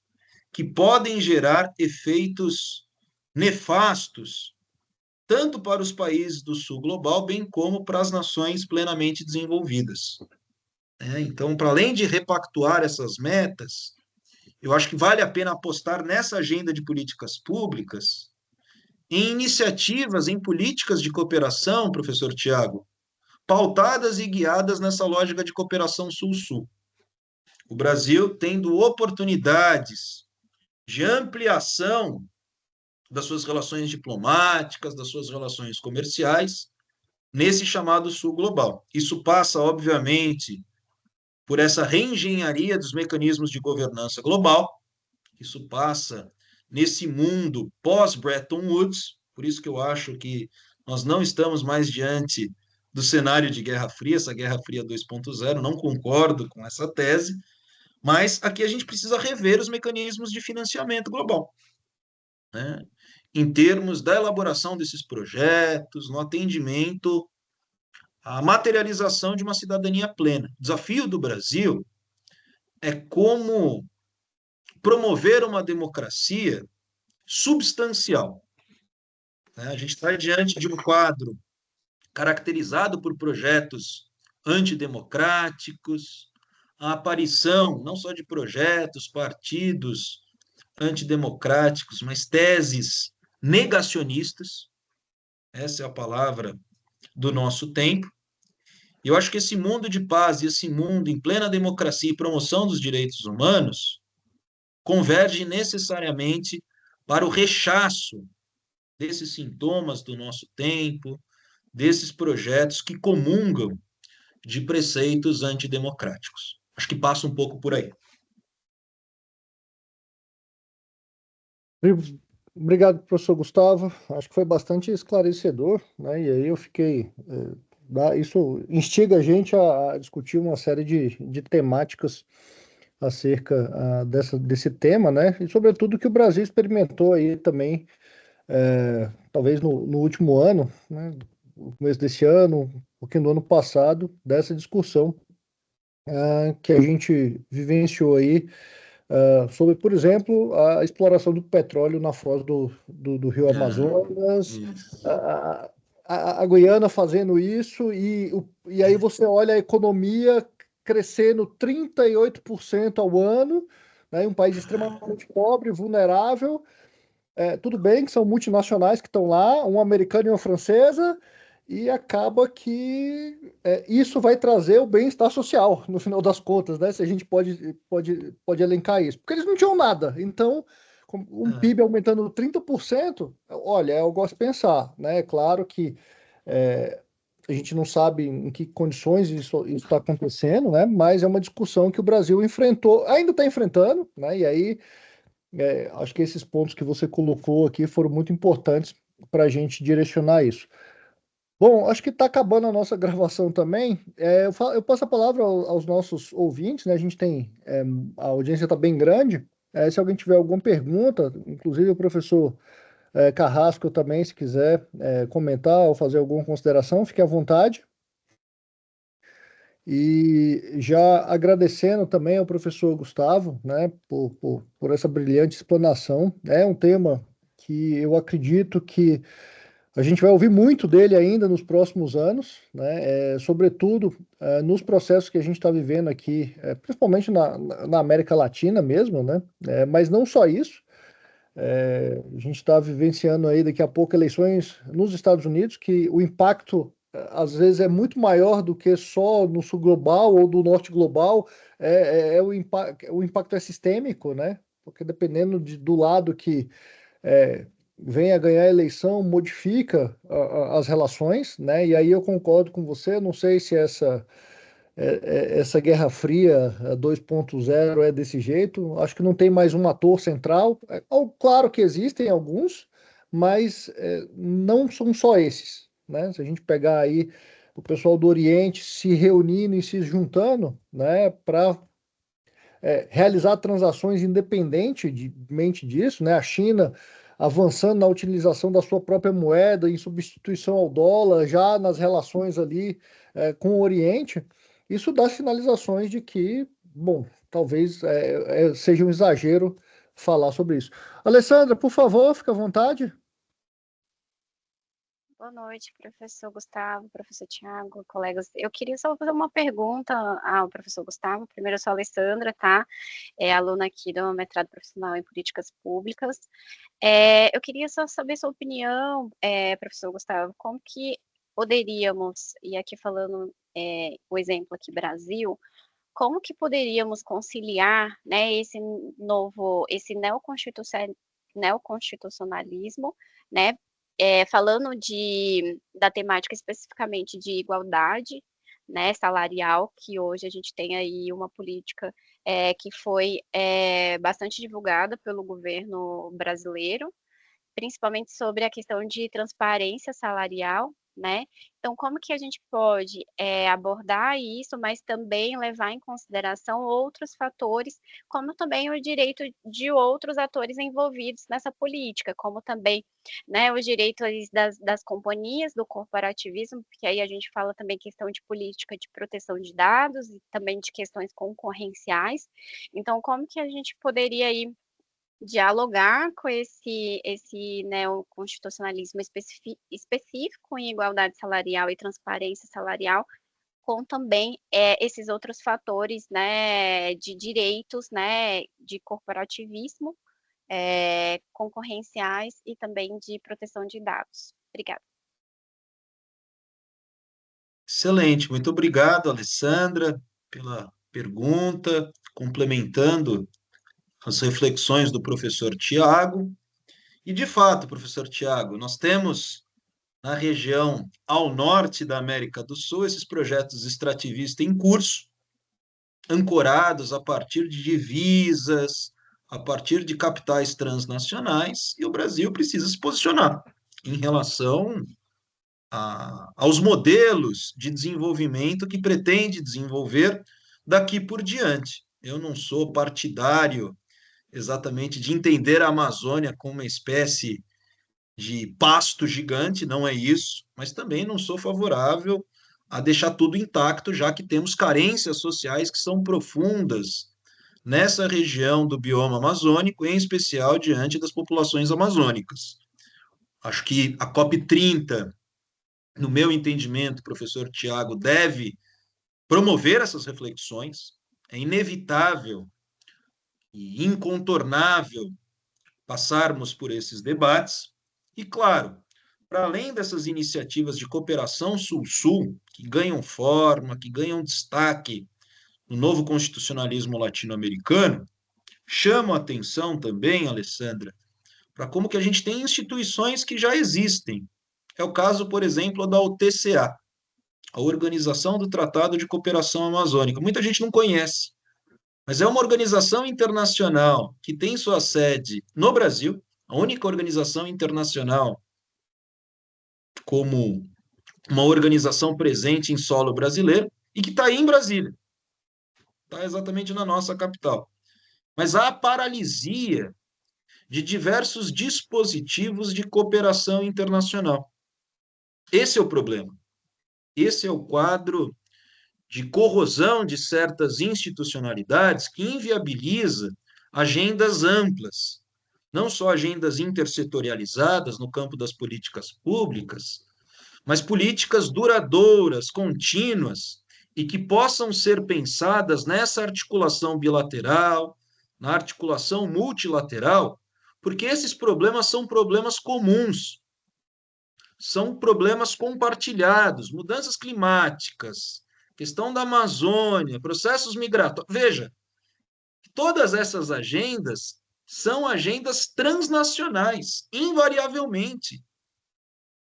que podem gerar efeitos nefastos, tanto para os países do sul global, bem como para as nações plenamente desenvolvidas. Então, para além de repactuar essas metas, eu acho que vale a pena apostar nessa agenda de políticas públicas, em iniciativas, em políticas de cooperação, professor Tiago, pautadas e guiadas nessa lógica de cooperação sul-sul. O Brasil tendo oportunidades de ampliação das suas relações diplomáticas, das suas relações comerciais, nesse chamado sul global. Isso passa, obviamente, por essa reengenharia dos mecanismos de governança global, isso passa nesse mundo pós-Bretton Woods, por isso que eu acho que nós não estamos mais diante do cenário de Guerra Fria, essa Guerra Fria 2.0, não concordo com essa tese, mas aqui a gente precisa rever os mecanismos de financiamento global, né? Em termos da elaboração desses projetos, no atendimento à materialização de uma cidadania plena. O desafio do Brasil é como promover uma democracia substancial, né? A gente está diante de um quadro caracterizado por projetos antidemocráticos, a aparição não só de projetos, partidos antidemocráticos, mas teses negacionistas, essa é a palavra do nosso tempo. E eu acho que esse mundo de paz e esse mundo em plena democracia e promoção dos direitos humanos converge necessariamente para o rechaço desses sintomas do nosso tempo, desses projetos que comungam de preceitos antidemocráticos. Acho que passa um pouco por aí. Obrigado, professor Gustavo. Acho que foi bastante esclarecedor, né? E aí eu fiquei. Isso instiga a gente a discutir uma série de temáticas acerca desse tema, né? E sobretudo que o Brasil experimentou aí também, talvez no último ano, né? No começo desse ano, um pouquinho do ano passado, dessa discussão que a gente vivenciou aí sobre, por exemplo, a exploração do petróleo na foz do Rio Amazonas, Isso. a Guiana fazendo isso, e aí você olha a economia crescendo 38% ao ano, né, um país extremamente pobre, vulnerável. Tudo bem que são multinacionais que estão lá, uma americana e uma francesa, e acaba que isso vai trazer o bem-estar social, no final das contas, né? Se a gente pode elencar isso. Porque eles não tinham nada. Então, com um PIB aumentando 30%, olha, eu gosto de pensar, né? É claro que a gente não sabe em que condições isso está acontecendo, né? Mas é uma discussão que o Brasil enfrentou, ainda está enfrentando, né? E aí acho que esses pontos que você colocou aqui foram muito importantes para a gente direcionar isso. Bom, acho que está acabando a nossa gravação também. Eu passo a palavra aos nossos ouvintes, né? A gente tem, a audiência está bem grande. Se alguém tiver alguma pergunta, inclusive o professor Carrasco também, se quiser comentar ou fazer alguma consideração, fique à vontade. E já agradecendo também ao professor Gustavo, né, por essa brilhante explanação. É um tema que eu acredito que a gente vai ouvir muito dele ainda nos próximos anos, né, sobretudo nos processos que a gente está vivendo aqui, principalmente na América Latina mesmo, né, mas não só isso. A gente está vivenciando aí daqui a pouco eleições nos Estados Unidos, que o impacto às vezes é muito maior do que só no sul global ou do norte global, o impacto é sistêmico, né? Porque dependendo do lado que vem a ganhar a eleição, modifica as relações, né? E aí eu concordo com você, não sei se essa Guerra Fria 2.0 é desse jeito. Acho que não tem mais um ator central. Claro que existem alguns, mas não são só esses, né? Se a gente pegar aí o pessoal do Oriente se reunindo e se juntando, né, para realizar transações independentemente disso, né? A China avançando na utilização da sua própria moeda em substituição ao dólar, já nas relações ali com o Oriente, isso dá sinalizações de que, bom, talvez seja um exagero falar sobre isso. Alessandra, por favor, fica à vontade. Boa noite, professor Gustavo, professor Tiago, colegas. Eu queria só fazer uma pergunta ao professor Gustavo. Primeiro, eu sou a Alessandra, tá? Aluna aqui do mestrado profissional em políticas públicas. Eu queria só saber sua opinião, professor Gustavo, como que poderíamos, e aqui falando o exemplo aqui Brasil, como que poderíamos conciliar, né, esse neoconstitucionalismo, né, falando da temática especificamente de igualdade, né, salarial, que hoje a gente tem aí uma política que foi bastante divulgada pelo governo brasileiro, principalmente sobre a questão de transparência salarial, né? Então, como que a gente pode abordar isso, mas também levar em consideração outros fatores, como também o direito de outros atores envolvidos nessa política, como também, né, os direitos das companhias, do corporativismo, porque aí a gente fala também questão de política de proteção de dados e também de questões concorrenciais. Então, como que a gente poderia aí dialogar com esse neoconstitucionalismo específico em igualdade salarial e transparência salarial, com também esses outros fatores, né, de direitos, né, de corporativismo, concorrenciais e também de proteção de dados. Obrigada. Excelente, muito obrigado, Alessandra, pela pergunta, complementando as reflexões do professor Tiago. E, de fato, professor Tiago, nós temos na região ao norte da América do Sul esses projetos extrativistas em curso, ancorados a partir de divisas, a partir de capitais transnacionais, e o Brasil precisa se posicionar em relação aos modelos de desenvolvimento que pretende desenvolver daqui por diante. Eu não sou partidário exatamente de entender a Amazônia como uma espécie de pasto gigante, não é isso, mas também não sou favorável a deixar tudo intacto, já que temos carências sociais que são profundas nessa região do bioma amazônico, em especial diante das populações amazônicas. Acho que a COP30, no meu entendimento, professor Tiago, deve promover essas reflexões. É inevitável e incontornável passarmos por esses debates. E, claro, para além dessas iniciativas de cooperação Sul-Sul, que ganham forma, que ganham destaque no novo constitucionalismo latino-americano, chamo a atenção também, Alessandra, para como que a gente tem instituições que já existem. É o caso, por exemplo, da OTCA, a Organização do Tratado de Cooperação Amazônica. Muita gente não conhece, mas é uma organização internacional que tem sua sede no Brasil, a única organização internacional como uma organização presente em solo brasileiro e que está aí em Brasília, está exatamente na nossa capital. Mas há paralisia de diversos dispositivos de cooperação internacional. Esse é o problema. Esse é o quadro de corrosão de certas institucionalidades que inviabiliza agendas amplas, não só agendas intersetorializadas no campo das políticas públicas, mas políticas duradouras, contínuas e que possam ser pensadas nessa articulação bilateral, na articulação multilateral, porque esses problemas são problemas comuns, são problemas compartilhados, mudanças climáticas, questão da Amazônia, processos migratórios. Veja, todas essas agendas são agendas transnacionais, invariavelmente.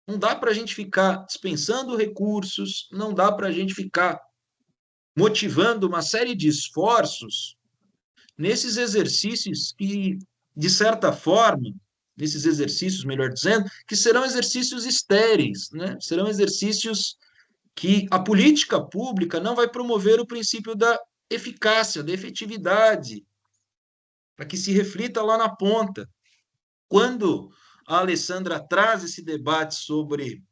Não dá para a gente ficar dispensando recursos, não dá para a gente ficar motivando uma série de esforços nesses exercícios que, de certa forma, nesses exercícios, melhor dizendo, que serão exercícios estéreis, né? Serão exercícios que a política pública não vai promover o princípio da eficácia, da efetividade, para que se reflita lá na ponta. Quando a Alessandra traz esse debate sobre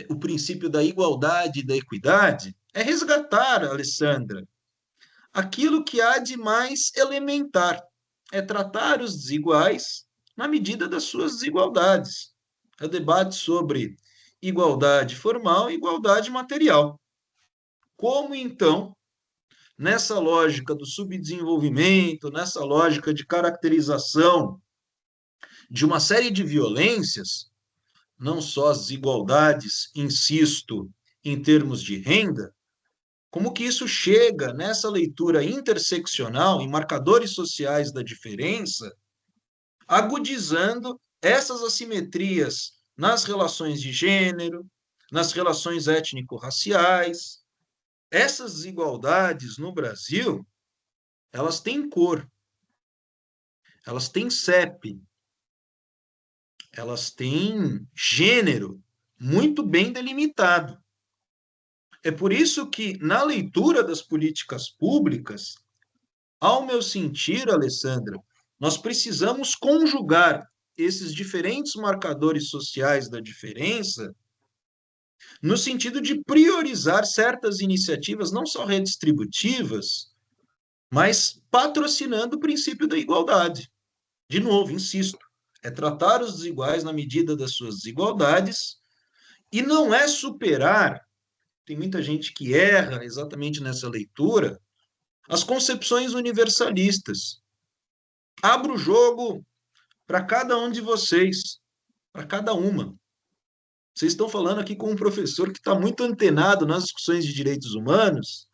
o princípio da igualdade e da equidade, é resgatar, Alessandra, aquilo que há de mais elementar, é tratar os desiguais na medida das suas desigualdades. É o debate sobre igualdade formal e igualdade material. Como, então, nessa lógica do subdesenvolvimento, nessa lógica de caracterização de uma série de violências, não só as desigualdades, insisto, em termos de renda, como que isso chega nessa leitura interseccional, em marcadores sociais da diferença, agudizando essas assimetrias nas relações de gênero, nas relações étnico-raciais. Essas desigualdades no Brasil, elas têm cor, elas têm CEP, elas têm gênero muito bem delimitado. É por isso que, na leitura das políticas públicas, ao meu sentir, Alessandra, nós precisamos conjugar esses diferentes marcadores sociais da diferença no sentido de priorizar certas iniciativas, não só redistributivas, mas patrocinando o princípio da igualdade. De novo, insisto, é tratar os desiguais na medida das suas desigualdades e não é superar, tem muita gente que erra exatamente nessa leitura, as concepções universalistas. Abro o jogo para cada um de vocês, para cada uma. Vocês estão falando aqui com um professor que está muito antenado nas discussões de direitos humanos,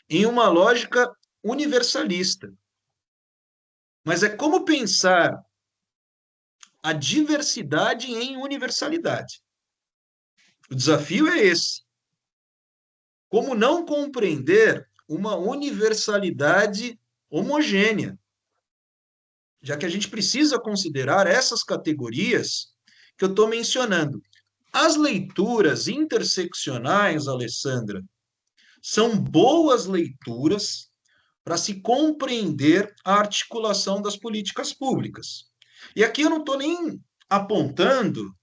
em uma lógica universalista. Mas é como pensar a diversidade em universalidade. O desafio é esse. Como não compreender uma universalidade homogênea, já que a gente precisa considerar essas categorias que eu estou mencionando. As leituras interseccionais, Alessandra, são boas leituras para se compreender a articulação das políticas públicas. E aqui eu não estou nem apontando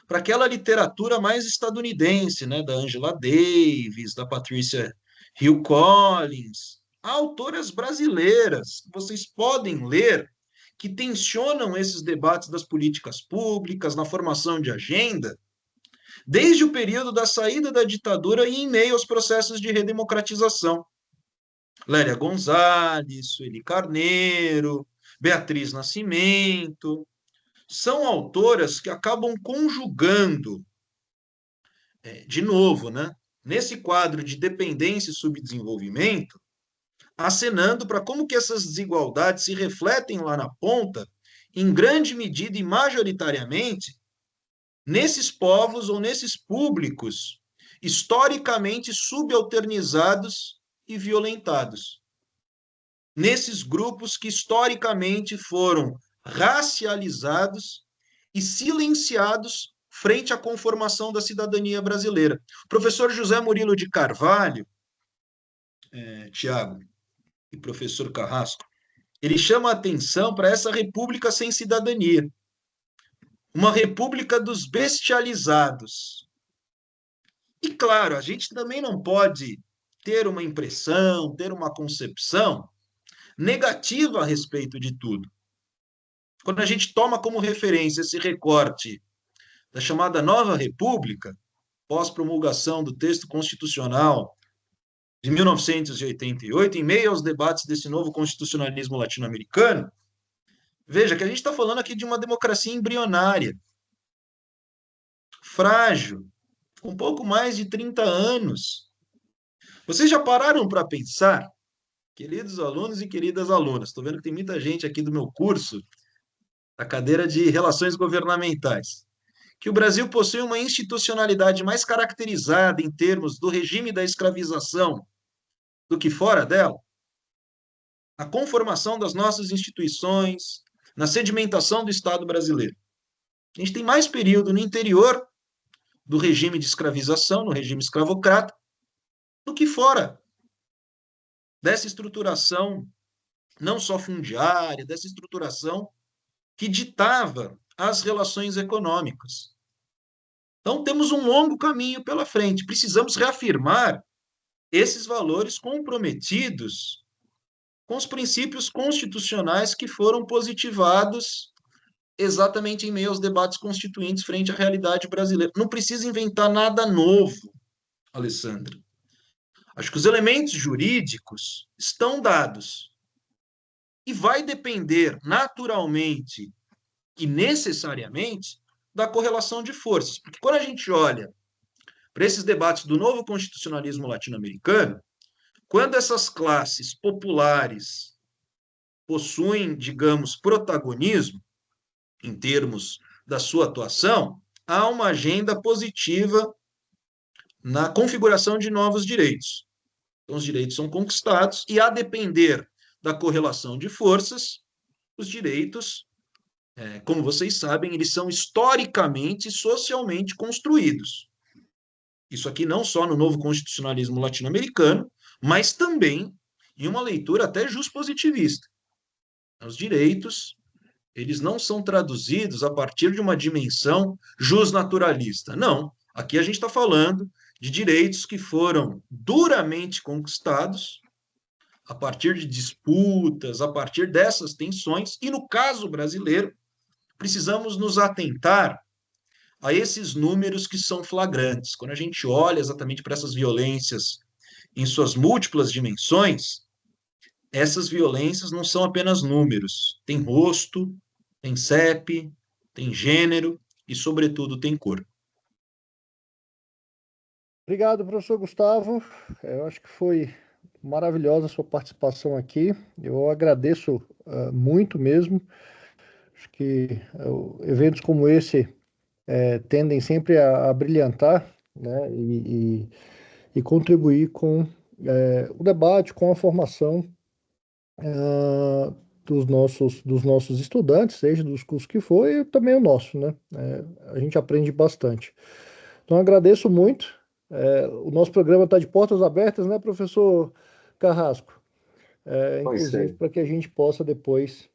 para aquela literatura mais estadunidense, né, da Angela Davis, da Patricia Hill Collins, há autoras brasileiras que vocês podem ler que tensionam esses debates das políticas públicas, na formação de agenda, desde o período da saída da ditadura e em meio aos processos de redemocratização. Lélia Gonzalez, Sueli Carneiro, Beatriz Nascimento, são autoras que acabam conjugando, de novo, né, nesse quadro de dependência e subdesenvolvimento, acenando para como que essas desigualdades se refletem lá na ponta, em grande medida e majoritariamente, nesses povos ou nesses públicos historicamente subalternizados e violentados. Nesses grupos que historicamente foram racializados e silenciados frente à conformação da cidadania brasileira. O professor José Murilo de Carvalho, Tiago, e professor Carrasco, ele chama a atenção para essa república sem cidadania, uma república dos bestializados. E, claro, a gente também não pode ter uma impressão, ter uma concepção negativa a respeito de tudo. Quando a gente toma como referência esse recorte da chamada Nova República, pós-promulgação do texto constitucional de 1988, em meio aos debates desse novo constitucionalismo latino-americano, veja que a gente está falando aqui de uma democracia embrionária, frágil, com pouco mais de 30 anos. Vocês já pararam para pensar, queridos alunos e queridas alunas, estou vendo que tem muita gente aqui do meu curso, da cadeira de Relações Governamentais, que o Brasil possui uma institucionalidade mais caracterizada em termos do regime da escravização do que fora dela, na conformação das nossas instituições, na sedimentação do Estado brasileiro. A gente tem mais período no interior do regime de escravização, no regime escravocrata, do que fora dessa estruturação, não só fundiária, dessa estruturação que ditava as relações econômicas. Então, temos um longo caminho pela frente. Precisamos reafirmar esses valores comprometidos com os princípios constitucionais que foram positivados exatamente em meio aos debates constituintes frente à realidade brasileira. Não precisa inventar nada novo, Alessandra. Acho que os elementos jurídicos estão dados. E vai depender naturalmente e necessariamente da correlação de forças. Porque quando a gente olha para esses debates do novo constitucionalismo latino-americano, quando essas classes populares possuem, digamos, protagonismo em termos da sua atuação, há uma agenda positiva na configuração de novos direitos. Então, os direitos são conquistados e, a depender da correlação de forças, os direitos, como vocês sabem, eles são historicamente e socialmente construídos. Isso aqui não só no novo constitucionalismo latino-americano, mas também em uma leitura até juspositivista. Os direitos, eles não são traduzidos a partir de uma dimensão jusnaturalista. Não. Aqui a gente está falando de direitos que foram duramente conquistados a partir de disputas, a partir dessas tensões, e no caso brasileiro, precisamos nos atentar a esses números que são flagrantes. Quando a gente olha exatamente para essas violências em suas múltiplas dimensões, essas violências não são apenas números. Tem rosto, tem CEP, tem gênero e, sobretudo, tem cor. Obrigado, professor Gustavo. Eu acho que foi maravilhosa a sua participação aqui. Eu agradeço muito mesmo. Acho que eventos como esse tendem sempre a brilhantar, né, e contribuir com o debate, com a formação dos nossos estudantes, seja dos cursos que for, e também o nosso, né? A gente aprende bastante. Então, agradeço muito. O nosso programa está de portas abertas, né, professor Carrasco? Inclusive, para que a gente possa depois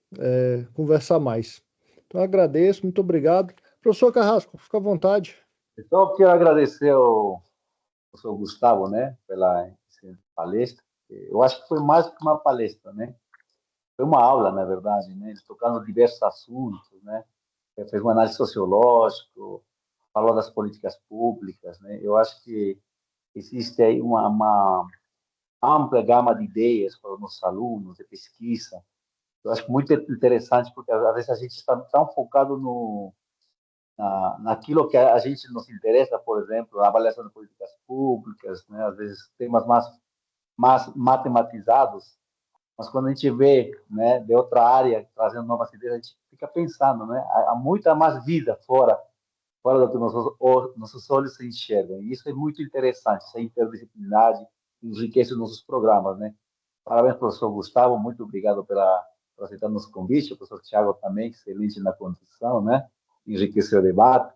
conversar mais. Então, agradeço, muito obrigado. Professor Carrasco, fica à vontade. Então, eu quero agradecer ao professor Gustavo, né, pela palestra. Eu acho que foi mais que uma palestra, né? Foi uma aula, na verdade, né? Ele tocando diversos assuntos, né? Fez uma análise sociológica, falou das políticas públicas, né? Eu acho que existe aí uma ampla gama de ideias para os nossos alunos, de pesquisa. Eu acho muito interessante, porque às vezes a gente está tão focado naquilo que a gente nos interessa, por exemplo, a avaliação de políticas públicas, né? Às vezes temas mais matematizados, mas quando a gente vê, né, de outra área trazendo novas ideias, a gente fica pensando, né? Há muita mais vida fora do que nossos olhos se enxergam. E isso é muito interessante, essa interdisciplinaridade enriquece os nossos programas, né? Parabéns, professor Gustavo, muito obrigado por aceitar nosso convite, o professor Tiago também, excelente na condução, né? Enriqueceu o debate,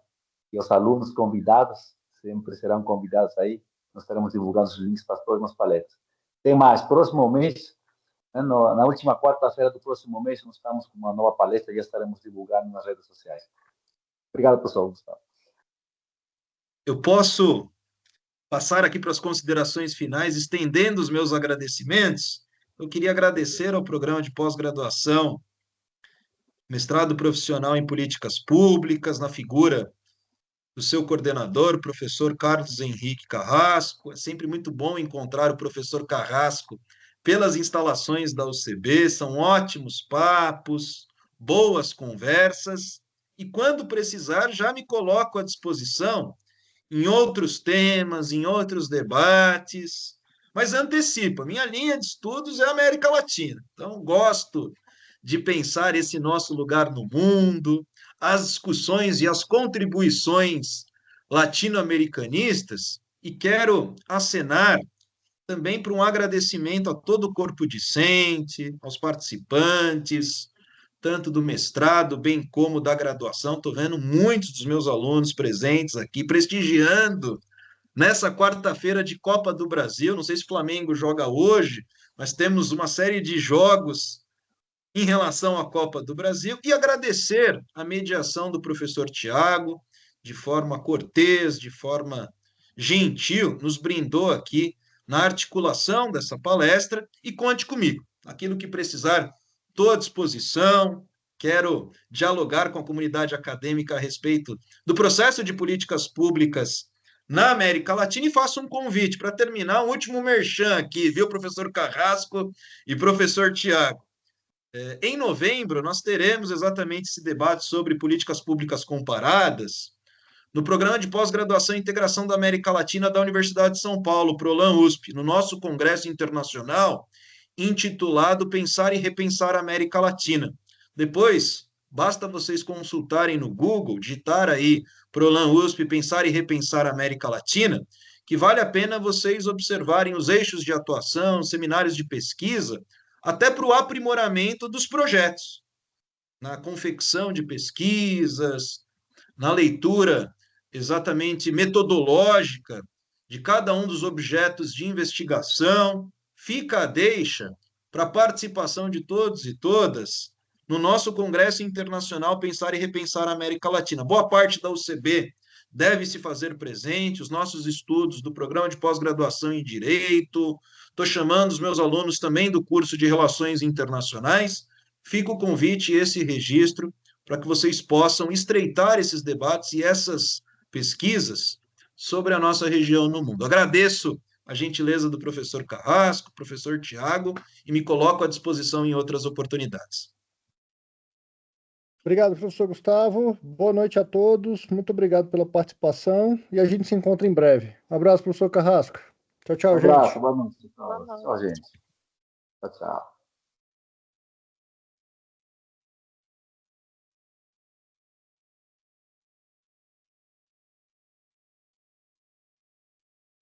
e os alunos convidados, sempre serão convidados aí, nós estaremos divulgando os links para as próximas palestras. Tem mais, próximo mês, né, na última quarta-feira do próximo mês, nós estamos com uma nova palestra e já estaremos divulgando nas redes sociais. Obrigado, professor Gustavo. Eu posso passar aqui para as considerações finais, estendendo os meus agradecimentos. Eu queria agradecer ao programa de pós-graduação, mestrado profissional em políticas públicas, na figura do seu coordenador, professor Carlos Henrique Carrasco. É sempre muito bom encontrar o professor Carrasco pelas instalações da UCB, são ótimos papos, boas conversas, e quando precisar, já me coloco à disposição em outros temas, em outros debates, mas antecipa, minha linha de estudos é a América Latina, então gosto de pensar esse nosso lugar no mundo, as discussões e as contribuições latino-americanistas, e quero acenar também para um agradecimento a todo o corpo discente, aos participantes, tanto do mestrado, bem como da graduação. Estou vendo muitos dos meus alunos presentes aqui, prestigiando nessa quarta-feira de Copa do Brasil. Não sei se o Flamengo joga hoje, mas temos uma série de jogos em relação à Copa do Brasil, e agradecer a mediação do professor Tiago, de forma cortês, de forma gentil, nos brindou aqui na articulação dessa palestra, e conte comigo. Aquilo que precisar, estou à disposição. Quero dialogar com a comunidade acadêmica a respeito do processo de políticas públicas na América Latina, e faço um convite para terminar, um último merchan aqui, viu, professor Carrasco e professor Tiago? Em novembro, nós teremos exatamente esse debate sobre políticas públicas comparadas no programa de pós-graduação e integração da América Latina da Universidade de São Paulo, ProLan-USP, no nosso congresso internacional, intitulado Pensar e Repensar a América Latina. Depois, basta vocês consultarem no Google, digitar aí ProLan-USP, Pensar e Repensar a América Latina, que vale a pena vocês observarem os eixos de atuação, seminários de pesquisa, até para o aprimoramento dos projetos, na confecção de pesquisas, na leitura exatamente metodológica de cada um dos objetos de investigação. Fica a deixa para a participação de todos e todas no nosso Congresso Internacional Pensar e Repensar a América Latina. Boa parte da UCB deve se fazer presente, os nossos estudos do programa de pós-graduação em Direito. Estou chamando os meus alunos também do curso de Relações Internacionais. Fica o convite e esse registro para que vocês possam estreitar esses debates e essas pesquisas sobre a nossa região no mundo. Agradeço a gentileza do professor Carrasco, professor Tiago, e me coloco à disposição em outras oportunidades. Obrigado, professor Gustavo. Boa noite a todos. Muito obrigado pela participação e a gente se encontra em breve. Um abraço, professor Carrasco. Tchau, tchau, gente. Um abraço, boa noite. Tchau, gente. Tchau, tchau.